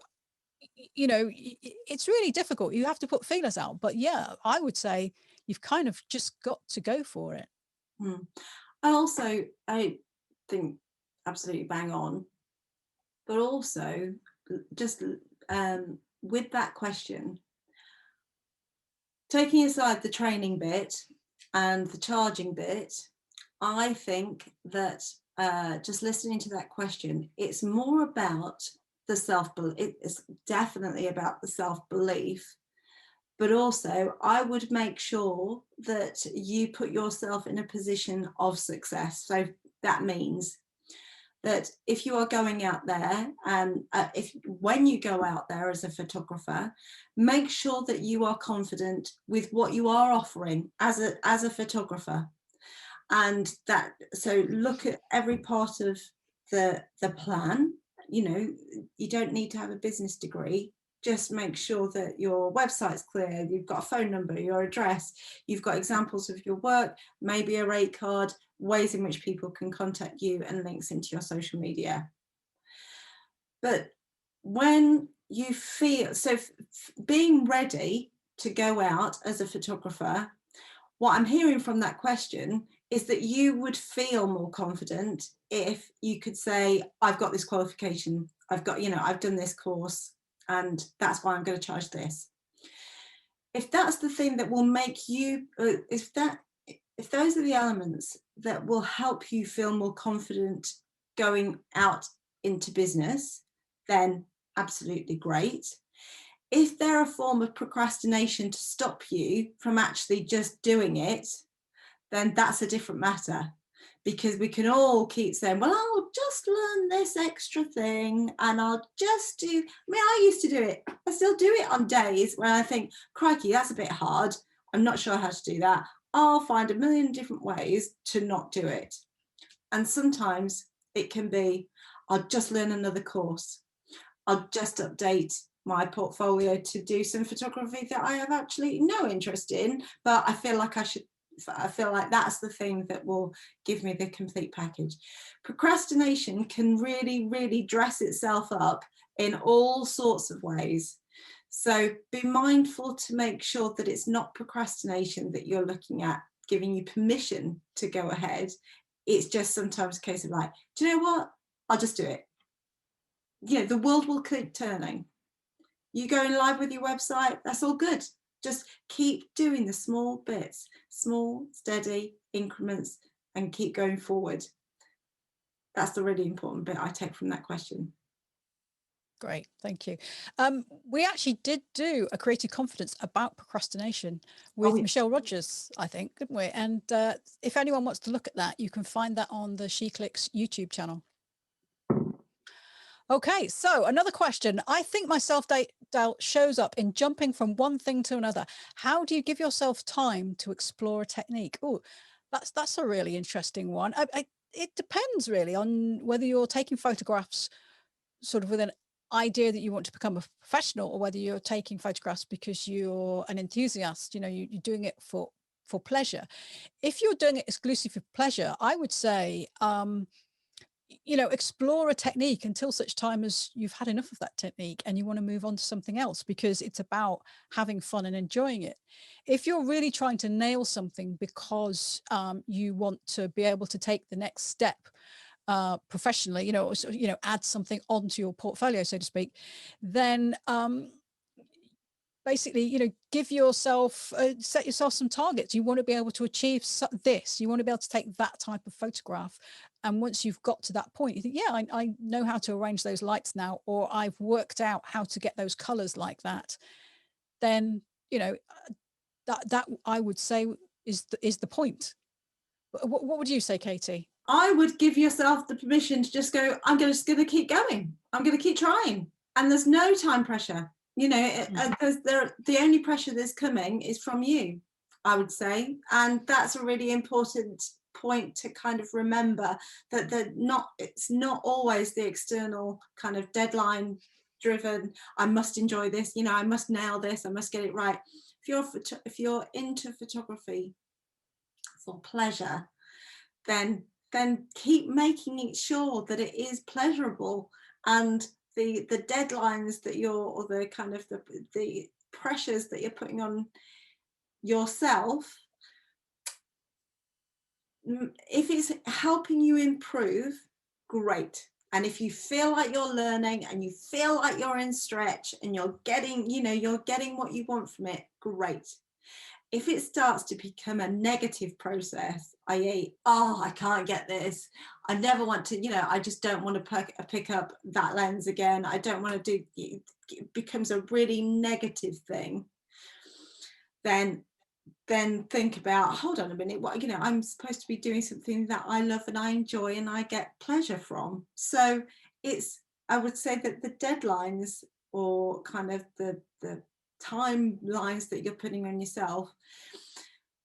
it's really difficult. You have to put feelers out. But yeah, I would say you've kind of just got to go for it. I think absolutely bang on, but also just with that question, taking aside the training bit and the charging bit, I think that just listening to that question, it's more about the self-belief. It's definitely about the self-belief, but also I would make sure that you put yourself in a position of success. So that means that if you are going out there, and when you go out there as a photographer, make sure that you are confident with what you are offering as a photographer. And that, so look at every part of the plan. You know, you don't need to have a business degree. Just make sure that your website's clear, you've got a phone number, your address, you've got examples of your work, maybe a rate card, ways in which people can contact you, and links into your social media. But when you feel, so being ready to go out as a photographer, what I'm hearing from that question is that you would feel more confident if you could say, I've got this qualification, I've got, you know, I've done this course, and that's why I'm going to charge this. If that's the thing that will make you, if those are the elements that will help you feel more confident going out into business, then absolutely great. If they're a form of procrastination to stop you from actually just doing it, then that's a different matter, because we can all keep saying, well, I'll just learn this extra thing and I'll just do, I mean, I used to do it. I still do it on days when I think, crikey, that's a bit hard. I'm not sure how to do that. I'll find a million different ways to not do it. And sometimes it can be, I'll just learn another course. I'll just update my portfolio to do some photography that I have actually no interest in, but I feel like I should. I feel like that's the thing that will give me the complete package. Procrastination can really, really dress itself up in all sorts of ways. So be mindful to make sure that it's not procrastination that you're looking at, giving you permission to go ahead. It's just sometimes a case of like, do you know what? I'll just do it. You know, the world will keep turning. You going live with your website, that's all good. Just keep doing the small bits, small, steady increments, and keep going forward. That's the really important bit I take from that question. Great, thank you. We actually did do a creative confidence about procrastination with Michelle Rogers, I think, didn't we? And if anyone wants to look at that, you can find that on the SheClicks YouTube channel. Okay, so another question. I think my self-doubt shows up in jumping from one thing to another. How do you give yourself time to explore a technique? Oh, that's a really interesting one. It depends really on whether you're taking photographs sort of with an idea that you want to become a professional, or whether you're taking photographs because you're an enthusiast. You know, you're doing it for pleasure. If you're doing it exclusively for pleasure, I would say you know, explore a technique until such time as you've had enough of that technique and you want to move on to something else, because it's about having fun and enjoying it. If you're really trying to nail something because you want to be able to take the next step professionally, you know, or, you know, add something onto your portfolio, so to speak, then basically, you know, give yourself, set yourself some targets. You want to be able to achieve this. You want to be able to take that type of photograph. And once you've got to that point, you think, yeah, I know how to arrange those lights now, or I've worked out how to get those colors like that. Then, you know, that I would say is the point. What would you say, Katie? I would give yourself the permission to just go, I'm just going to keep going. I'm going to keep trying. And there's no time pressure. You know, the only pressure that's coming is from you, I would say. And that's a really important point to kind of remember, that it's not always the external kind of deadline driven, I must enjoy this, you know, I must nail this, I must get it right. If you're into photography for pleasure, then keep making it sure that it is pleasurable, and the deadlines that you're, or the kind of the pressures that you're putting on yourself, if it's helping you improve, great. And if you feel like you're learning and you feel like you're in stretch and you're getting, you know, you're getting what you want from it, great. If it starts to become a negative process, i.e., oh, I can't get this, I never want to, you know, I just don't want to pick up that lens again, I don't want to do, it becomes a really negative thing, then then think about, hold on a minute, what, I'm supposed to be doing something that I love and I enjoy and I get pleasure from. So I would say that the deadlines, or kind of the timelines that you're putting on yourself,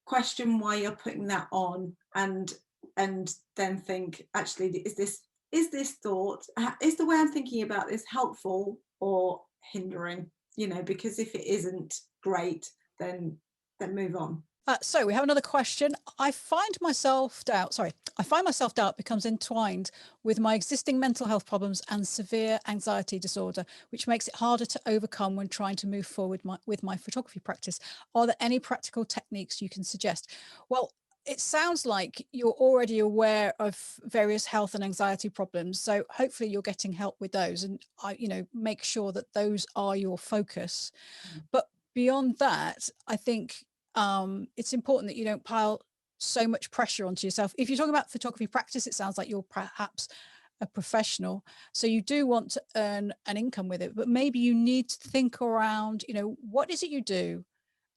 question why you're putting that on, and then think, actually, is this thought, is the way I'm thinking about this helpful or hindering? Because if it isn't great, then move on. So we have another question. I find myself doubt becomes entwined with my existing mental health problems and severe anxiety disorder, which makes it harder to overcome when trying to move forward with my photography practice. Are there any practical techniques you can suggest? Well, it sounds like you're already aware of various health and anxiety problems. So hopefully you're getting help with those, and make sure that those are your focus. But beyond that, I think it's important that you don't pile so much pressure onto yourself. If you're talking about photography practice, it sounds like you're perhaps a professional, so you do want to earn an income with it, but maybe you need to think around, what is it you do?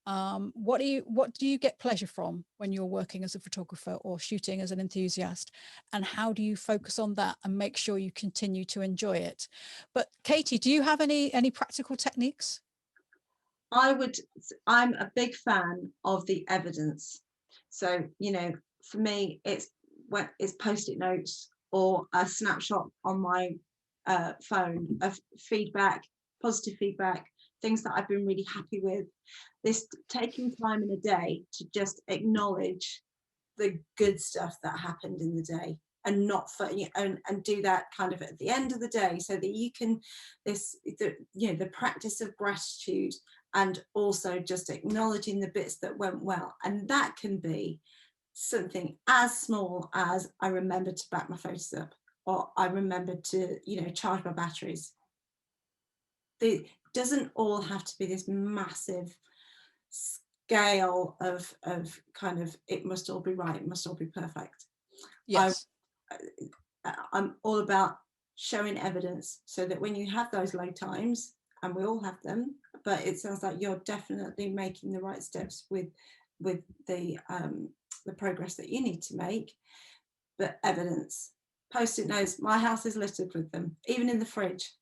What do you get pleasure from when you're working as a photographer or shooting as an enthusiast? And how do you focus on that and make sure you continue to enjoy it? But Katie, do you have any practical techniques? I'm a big fan of the evidence. So, for me, it's Post-it notes or a snapshot on my phone of feedback, positive feedback, things that I've been really happy with. This taking time in a day to just acknowledge the good stuff that happened in the day, and not and do that kind of at the end of the day, so that you can the practice of gratitude, and also just acknowledging the bits that went well. And that can be something as small as, I remembered to back my photos up, or I remembered to charge my batteries. It doesn't all have to be this massive scale of kind of, it must all be right, it must all be perfect. Yes. I'm all about showing evidence, so that when you have those low times, and we all have them, but it sounds like you're definitely making the right steps with the progress that you need to make. But evidence, Post-it notes, my house is littered with them, even in the fridge.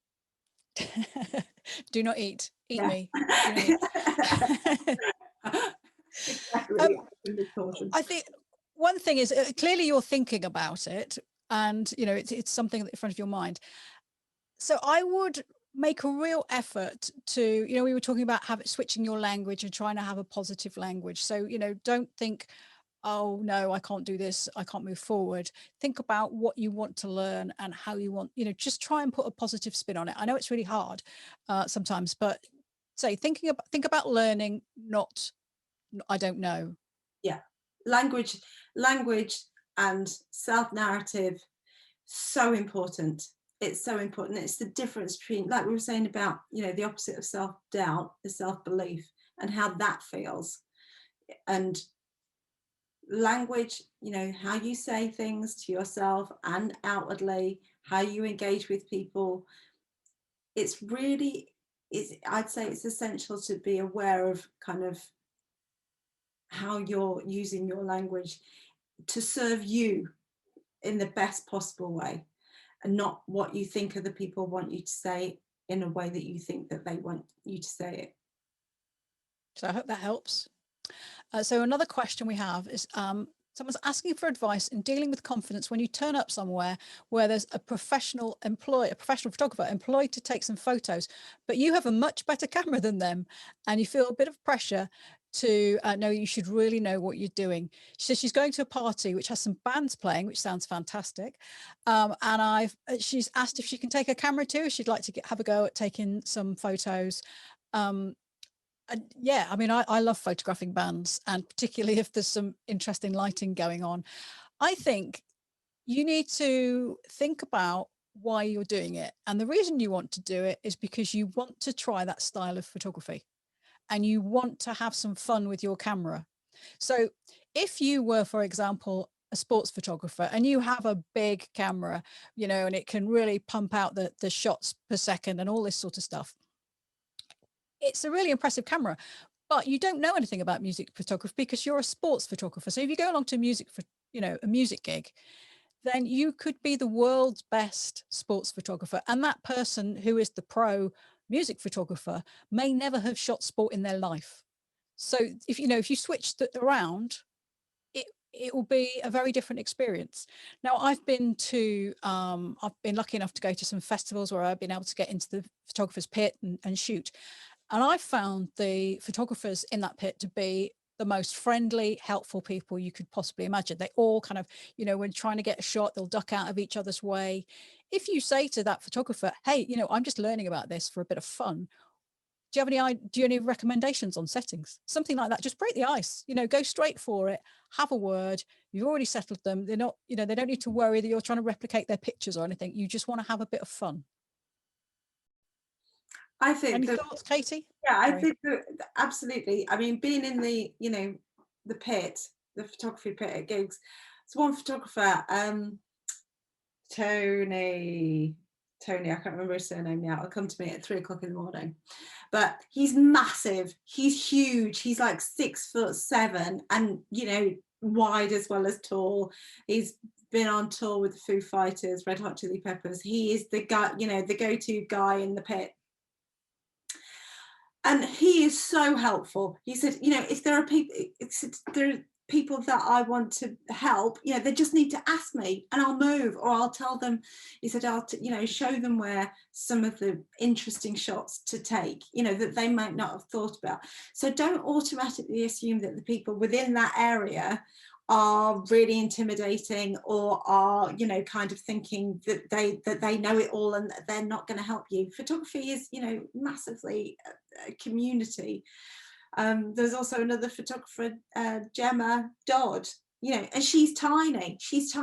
Do not eat. Eat Yeah. me. Do not eat. Exactly. I think one thing is, clearly you're thinking about it, and it's something in front of your mind. So I would make a real effort to, we were talking about switching your language and trying to have a positive language. So don't think, oh no, I can't do this, I can't move forward. Think about what you want to learn and how you want, just try and put a positive spin on it. I know it's really hard sometimes, but think about learning, not I don't know. Yeah, language and self-narrative, so important. It's so important. It's the difference between, like we were saying about, the opposite of self-doubt, the self-belief, and how that feels. And language, how you say things to yourself and outwardly, how you engage with people, I'd say it's essential to be aware of kind of how you're using your language to serve you in the best possible way, and not what you think other people want you to say in a way that you think that they want you to say it. So I hope that helps. So another question we have is, someone's asking for advice in dealing with confidence when you turn up somewhere where there's a professional photographer employed to take some photos, but you have a much better camera than them, and you feel a bit of pressure to know you should really know what you're doing. She says she's going to a party which has some bands playing, which sounds fantastic, and she's asked if she can take a camera too, if she'd like to have a go at taking some photos. Yeah, I mean, I love photographing bands, and particularly if there's some interesting lighting going on. I think you need to think about why you're doing it. And the reason you want to do it is because you want to try that style of photography and you want to have some fun with your camera. So if you were, for example, a sports photographer and you have a big camera, and it can really pump out the shots per second and all this sort of stuff, it's a really impressive camera. but you don't know anything about music photography because you're a sports photographer. So if you go along to a music gig, then you could be the world's best sports photographer. And that person who is the pro music photographer may never have shot sport in their life. So if you switch that around, it will be a very different experience. Now, I've been lucky enough to go to some festivals where I've been able to get into the photographer's pit and shoot. And I found the photographers in that pit to be the most friendly, helpful people you could possibly imagine. They all kind of, when trying to get a shot, they'll duck out of each other's way. If you say to that photographer, hey, I'm just learning about this for a bit of fun, do you have any recommendations on settings? Something like that. Just break the ice, go straight for it, have a word. You've already settled them. They're not, they don't need to worry that you're trying to replicate their pictures or anything. You just want to have a bit of fun. I think any thoughts, Katie? Yeah, I think that absolutely. I mean, being in the, the pit, the photography pit at gigs, it's one photographer, Tony, I can't remember his surname now. It'll come to me at 3 o'clock in the morning. But he's massive. He's huge. He's like 6'7" and, wide as well as tall. He's been on tour with the Foo Fighters, Red Hot Chili Peppers. He is the guy, the go-to guy in the pit. And he is so helpful. He said, if there are people that I want to help, they just need to ask me and I'll move, or I'll tell them. He said, I'll show them where some of the interesting shots to take, that they might not have thought about. So don't automatically assume that the people within that area are really intimidating or are kind of thinking that they know it all and they're not going to help you. Photography is massively a community. There's also another photographer, Gemma Dodd, and she's tiny, she's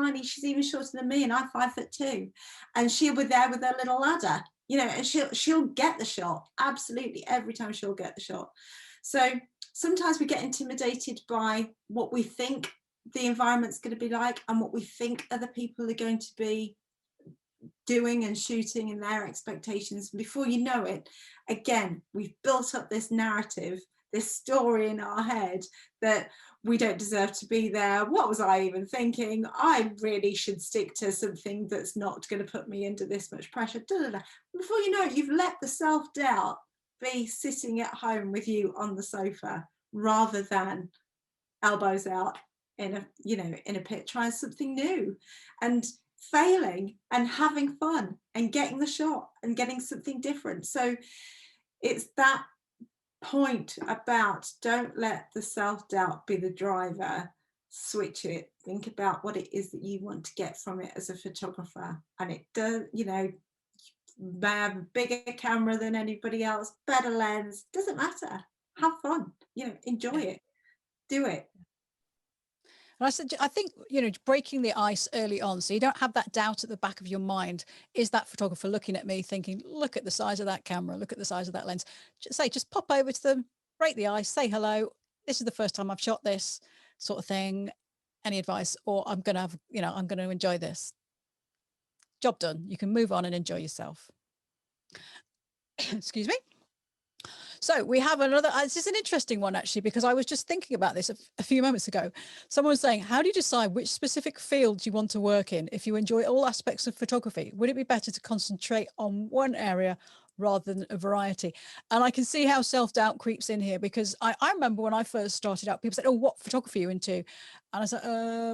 even shorter than me, and I'm 5'2", and she'll be there with her little ladder, and she'll get the shot absolutely every time. She'll get the shot. So sometimes we get intimidated by what we think the environment's going to be like and what we think other people are going to be doing and shooting and their expectations. Before you know it, again, we've built up this narrative, this story in our head that we don't deserve to be there. What was I even thinking? I really should stick to something that's not going to put me into this much pressure. Before you know it, you've let the self-doubt be sitting at home with you on the sofa rather than elbows out in a pit trying something new and failing and having fun and getting the shot and getting something different. So it's that point about don't let the self-doubt be the driver. Switch it. Think about what it is that you want to get from it as a photographer. And it does, may have a bigger camera than anybody else, better lens, doesn't matter. Have fun, enjoy it, do it. And I think, breaking the ice early on, so you don't have that doubt at the back of your mind. Is that photographer looking at me thinking, look at the size of that camera, look at the size of that lens? Just pop over to them, break the ice, say hello. This is the first time I've shot this sort of thing. Any advice? Or I'm going to enjoy this. Job done. You can move on and enjoy yourself. Excuse me. So we have another, this is an interesting one actually, because I was just thinking about this a few moments ago. Someone was saying, how do you decide which specific fields you want to work in if you enjoy all aspects of photography? Would it be better to concentrate on one area rather than a variety? And I can see how self-doubt creeps in here, because I remember when I first started out, people said, oh, what photography are you into? And I said,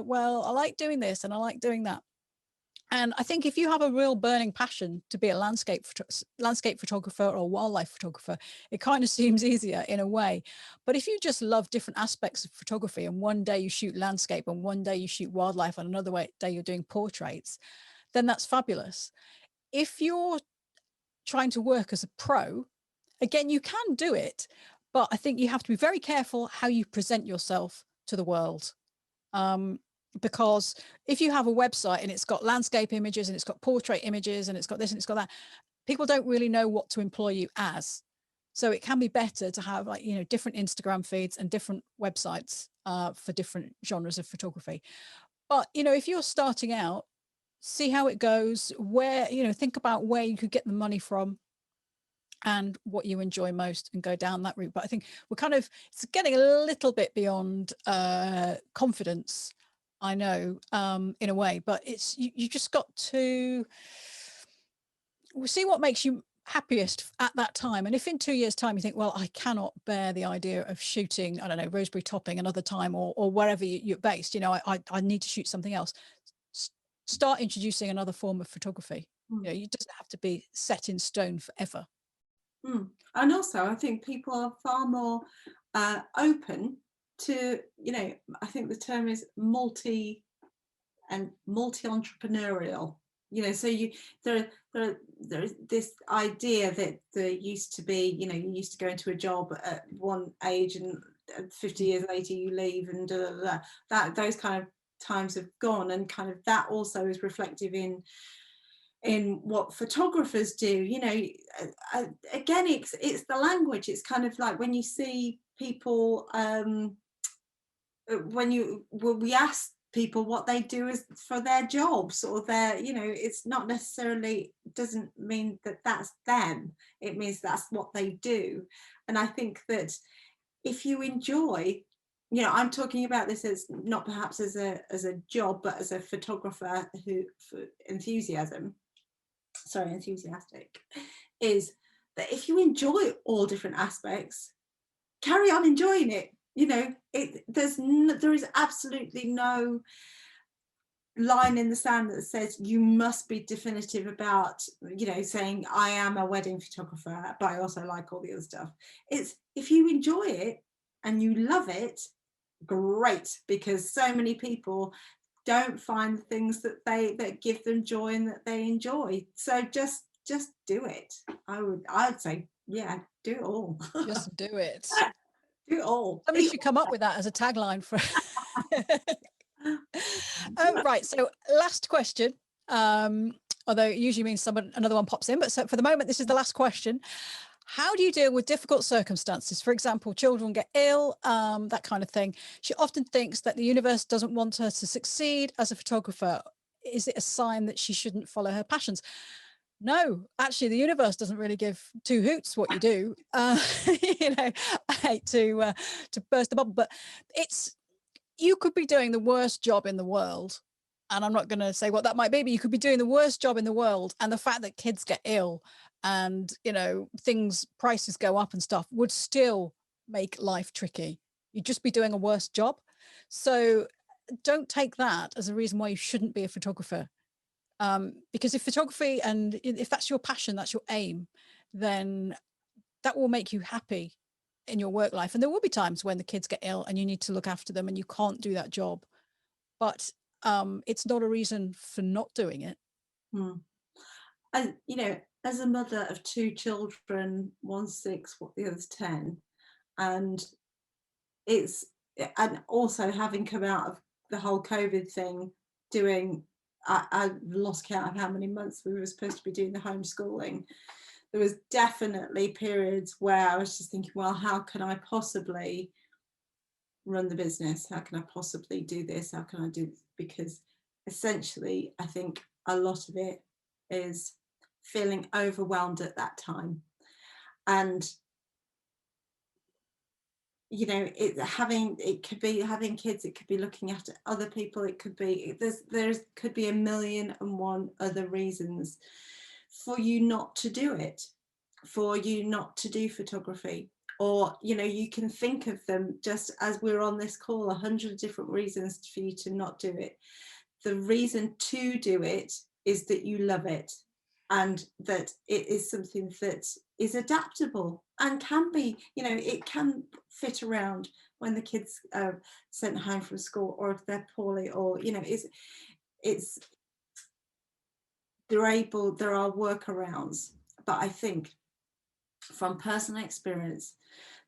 well, I like doing this and I like doing that. And I think if you have a real burning passion to be a landscape photographer or wildlife photographer, it kind of seems easier in a way. But if you just love different aspects of photography, and one day you shoot landscape and one day you shoot wildlife and another day you're doing portraits, then that's fabulous. If you're trying to work as a pro, again, you can do it, but I think you have to be very careful how you present yourself to the world. Because if you have a website and it's got landscape images and it's got portrait images and it's got this and it's got that, people don't really know what to employ you as. So it can be better to have different Instagram feeds and different websites for different genres of photography. But, if you're starting out, see how it goes, where, think about where you could get the money from. and what you enjoy most, and go down that route. But I think it's getting a little bit beyond confidence, I know, in a way, but it's you just got to see what makes you happiest at that time. And if in 2 years' time you think, well, I cannot bear the idea of shooting, I don't know, Rosebery Topping another time, or wherever you're based, I need to shoot something else, start introducing another form of photography. It doesn't have to be set in stone forever. And also, I think people are far more open to, I think the term is multi-entrepreneurial. So there's this idea that there used to be, you used to go into a job at one age and 50 years later you leave, and that those kind of times have gone, and kind of that also is reflective in what photographers do. Again, it's the language. It's kind of like when you see people, when we ask people what they do is for their jobs or their, it's not necessarily, doesn't mean that that's them. It means that's what they do. And I think that if you enjoy, I'm talking about this as not perhaps as a job, but as a photographer for enthusiastic, is that if you enjoy all different aspects, carry on enjoying it. There is absolutely no line in the sand that says you must be definitive about, saying I am a wedding photographer, but I also like all the other stuff. It's, if you enjoy it and you love it, great, because so many people don't find the things that give them joy and that they enjoy. So just do it. I'd say, yeah, do it all. Just do it. Do it all. Somebody should come up with that as a tagline for right, so last question, although it usually means another one pops in, but so for the moment this is the last question. How do you deal with difficult circumstances? For example, children get ill, that kind of thing. She often thinks that the universe doesn't want her to succeed as a photographer. Is it a sign that she shouldn't follow her passions? No, actually, the universe doesn't really give two hoots what you do. I hate to burst the bubble, but you could be doing the worst job in the world, and I'm not going to say what that might be, but you could be doing the worst job in the world, and the fact that kids get ill and prices go up and stuff would still make life tricky. You'd just be doing a worse job. So don't take that as a reason why you shouldn't be a photographer. Because if photography, and if that's your passion, that's your aim, then that will make you happy in your work life. And there will be times when the kids get ill and you need to look after them and you can't do that job, but it's not a reason for not doing it. And as a mother of two children, one's 6, the other's 10, and also having come out of the whole COVID thing, I lost count of how many months we were supposed to be doing the homeschooling. There was definitely periods where I was just thinking, well, how can I possibly run the business? How can I possibly do this? How can I do this? Because essentially, I think a lot of it is feeling overwhelmed at that time. And it could be having kids, it could be looking after other people, it could be there could be 1,000,001 other reasons for you not to do it, for you not to do photography. Or you can think of them, just as we're on this call, 100 different reasons for you to not do it. The reason to do it is that you love it, and that it is something that is adaptable and can be, it can fit around when the kids are sent home from school, or if they're poorly, or there are workarounds. But I think from personal experience,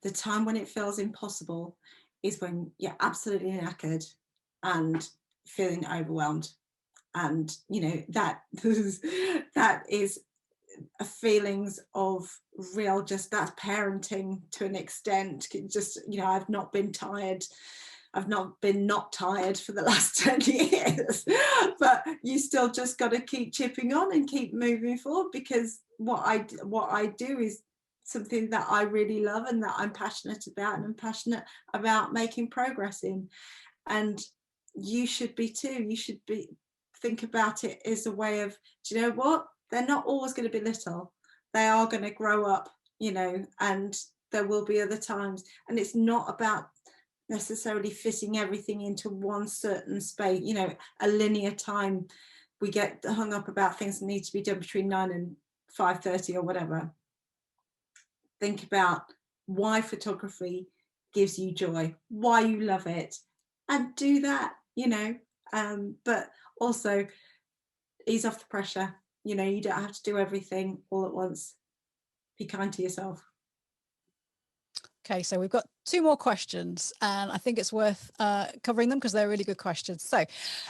the time when it feels impossible is when you're absolutely knackered and feeling overwhelmed. And that is a feelings of real, just that's parenting to an extent. Just I've not been tired, I've not been tired for the last 10 years, but you still just got to keep chipping on and keep moving forward, because what I do is something that I really love and that I'm passionate about, and I'm passionate about making progress in. And you should be too. You should be think about it as a way of, do you know what? They're not always going to be little. They are going to grow up, you know, and there will be other times. And it's not about necessarily fitting everything into one certain space, you know, a linear time. We get hung up about things that need to be done between 9 and 5:30 or whatever. Think about why photography gives you joy, why you love it, and do that, you know. But also ease off the pressure. You know, you don't have to do everything all at once. Be kind to yourself. Okay, so we've got 2 more questions, and I think it's worth covering them because they're really good questions. So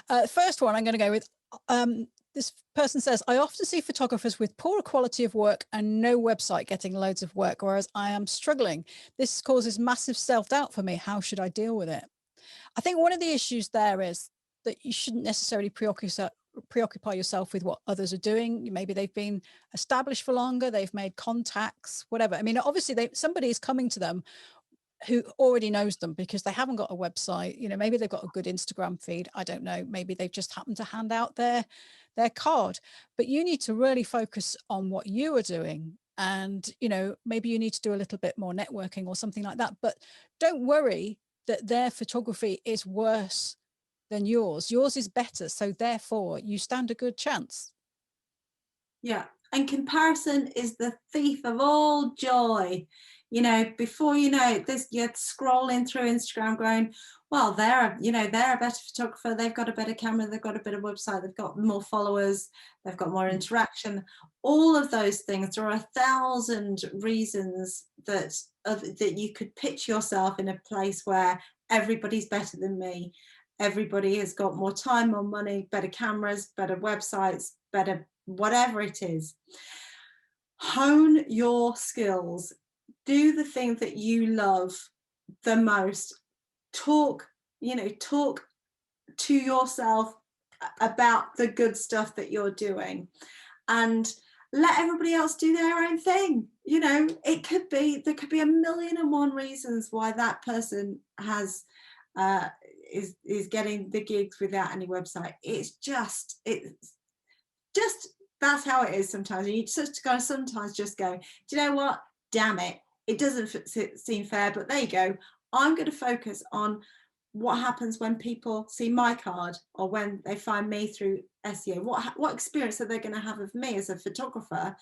the first one I'm going to go with, this person says, I often see photographers with poorer quality of work and no website getting loads of work, whereas I am struggling. This causes massive self-doubt for me. How should I deal with it? I think one of the issues there is that you shouldn't necessarily preoccupy yourself with what others are doing. Maybe they've been established for longer, they've made contacts, whatever. I mean, obviously somebody is coming to them who already knows them because they haven't got a website. You know, maybe they've got a good Instagram feed. I don't know. Maybe they've just happened to hand out their card. But you need to really focus on what you are doing. And, you know, maybe you need to do a little bit more networking or something like that. But don't worry that their photography is worse than yours. Yours is better. So therefore, you stand a good chance. Yeah. And comparison is the thief of all joy. You know, before you know it, you're scrolling through Instagram going, well, they're a better photographer, they've got a better camera, they've got a better website, they've got more followers, they've got more interaction. All of those things, there are 1,000 reasons that you could pitch yourself in a place where everybody's better than me. Everybody has got more time, more money, better cameras, better websites, better whatever it is. Hone your skills. Do the thing that you love the most. Talk to yourself about the good stuff that you're doing, and let everybody else do their own thing. You know, there could be 1,000,001 reasons why that person has is getting the gigs without any website. It's just that's how it is sometimes. You just gotta sometimes just go, do you know what? Damn it. It doesn't seem fair, but there you go. I'm going to focus on what happens when people see my card or when they find me through SEO. What experience are they going to have of me as a photographer,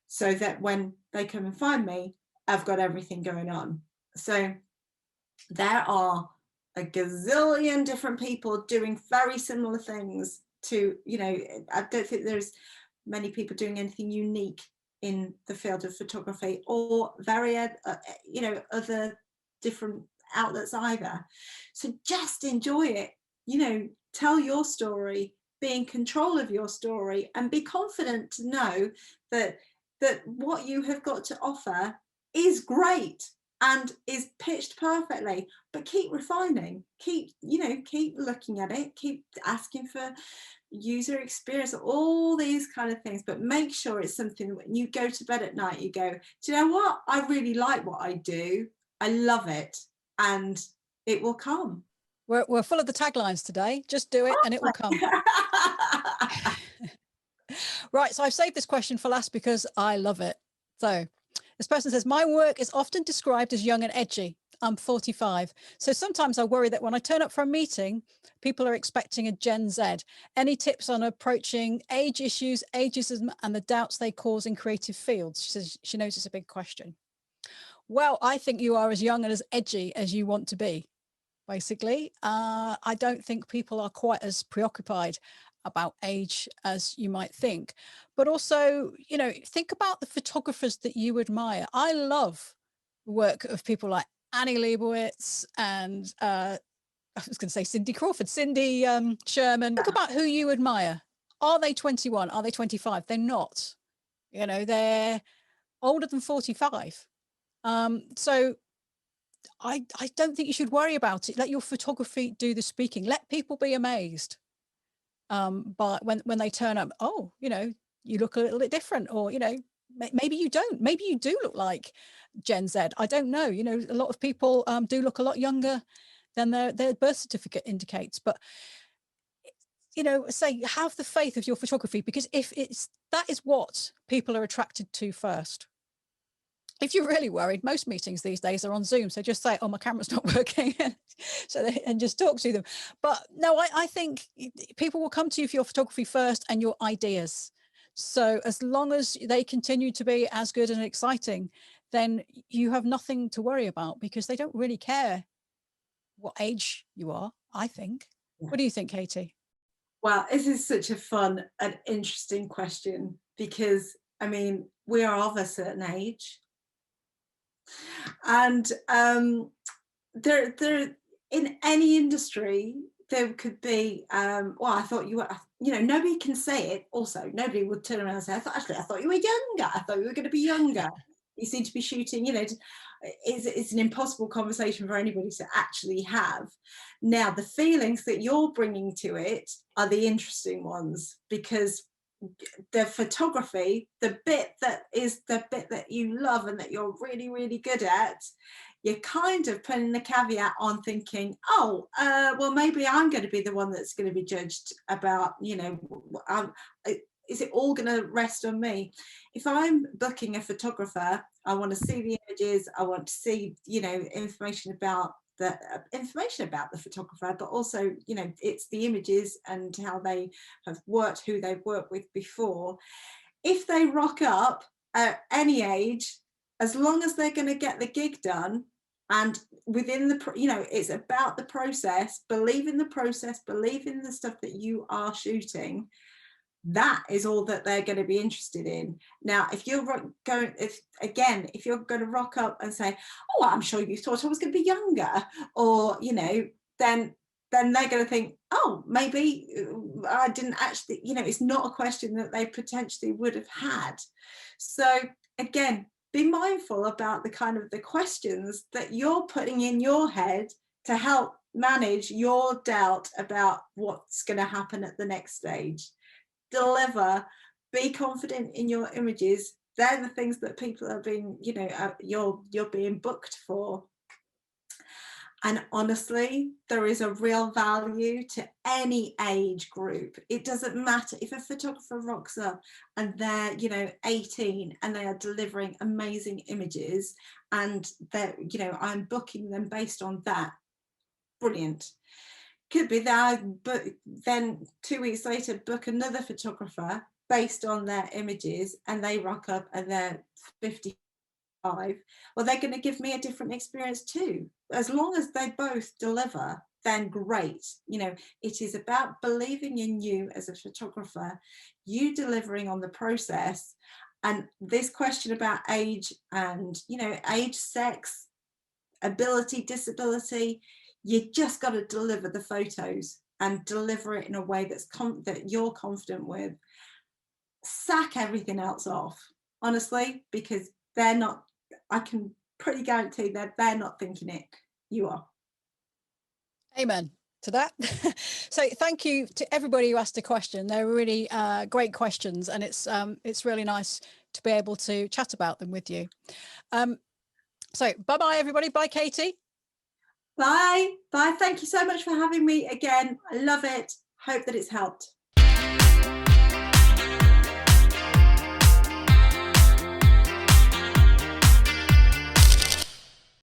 so that when they come and find me, I've got everything going on. So there are a gazillion different people doing very similar things to, you know, I don't think there's many people doing anything unique in the field of photography or very other different outlets either. So just enjoy it, you know, tell your story, be in control of your story, and be confident to know that what you have got to offer is great and is pitched perfectly. But keep refining, keep looking at it, keep asking for user experience, all these kind of things, but make sure it's something that when you go to bed at night, you go, do you know what? I really like what I do. I love it, and it will come. We're full of the taglines today. Just do it and it will come. Right. So I've saved this question for last because I love it. So this person says, my work is often described as young and edgy. I'm 45. So sometimes I worry that when I turn up for a meeting, people are expecting a Gen Z. Any tips on approaching age issues, ageism, and the doubts they cause in creative fields? She says she knows it's a big question. Well, I think you are as young and as edgy as you want to be, basically. I don't think people are quite as preoccupied about age as you might think. But also, you know, think about the photographers that you admire. I love the work of people like Annie Leibovitz and I was going to say Cindy Crawford, Cindy Sherman. Think about who you admire. Are they 21? Are they 25? They're not. You know, they're older than 45. So I don't think you should worry about it. Let your photography do the speaking. Let people be amazed. But when they turn up, oh, you know, you look a little bit different, or, you know, maybe you don't. Maybe you do look like Gen Z. I don't know. You know, a lot of people do look a lot younger than their birth certificate indicates. But, you know, say, have the faith of your photography, because if that is what people are attracted to first. If you're really worried, most meetings these days are on Zoom. So just say, oh, my camera's not working. And just talk to them. But no, I think people will come to you for your photography first and your ideas. So as long as they continue to be as good and exciting, then you have nothing to worry about, because they don't really care what age you are, I think. Yeah. What do you think, Katie? Well, this is such a fun and interesting question, because, I mean, we are of a certain age. And there in any industry there could be well, I thought you were, you know, nobody can say it. Also, nobody would turn around and say, I thought you were younger. I thought you were going to be younger. You seem to be shooting, you know. It's an impossible conversation for anybody to actually have. Now, the feelings that you're bringing to it are the interesting ones, because the photography, the bit that you love and that you're really, really good at, you're kind of putting the caveat on, thinking, oh, well, maybe I'm going to be the one that's going to be judged about, you know, is it all going to rest on me? If I'm booking a photographer, I want to see the images, I want to see, you know, information about the photographer, but also, you know, it's the images and how they have worked, who they've worked with before. If they rock up at any age, as long as they're going to get the gig done, and within the, you know, it's about the process, believe in the process, believe in the stuff that you are shooting, that is all that they're going to be interested in. Now, if you're going, if you're going to rock up and say, oh, I'm sure you thought I was going to be younger, or, you know, then they're going to think, oh, maybe I didn't actually, you know, it's not a question that they potentially would have had. So again, be mindful about the kind of the questions that you're putting in your head to help manage your doubt about what's going to happen at the next stage. Deliver, be confident in your images. They're the things that people are being, you know, you're being booked for. And honestly, there is a real value to any age group. It doesn't matter if a photographer rocks up and they're, you know, 18 and they are delivering amazing images, and they're, you know, I'm booking them based on that. Brilliant. Could be that, but then 2 weeks later book another photographer based on their images, and they rock up and they're 55. Well, they're going to give me a different experience too. As long as they both deliver, then great. You know, it is about believing in you as a photographer, you delivering on the process. And this question about age and, you know, age, sex, ability, disability, you just got to deliver the photos and deliver it in a way that's that you're confident with. Sack everything else off, honestly, because they're not, I can pretty guarantee that they're not thinking it. You are. Amen to that. So thank you to everybody who asked a question. They're really great questions, and it's really nice to be able to chat about them with you. So bye-bye, everybody. Bye, Katie. Bye. Thank you so much for having me again. I love it. Hope that it's helped.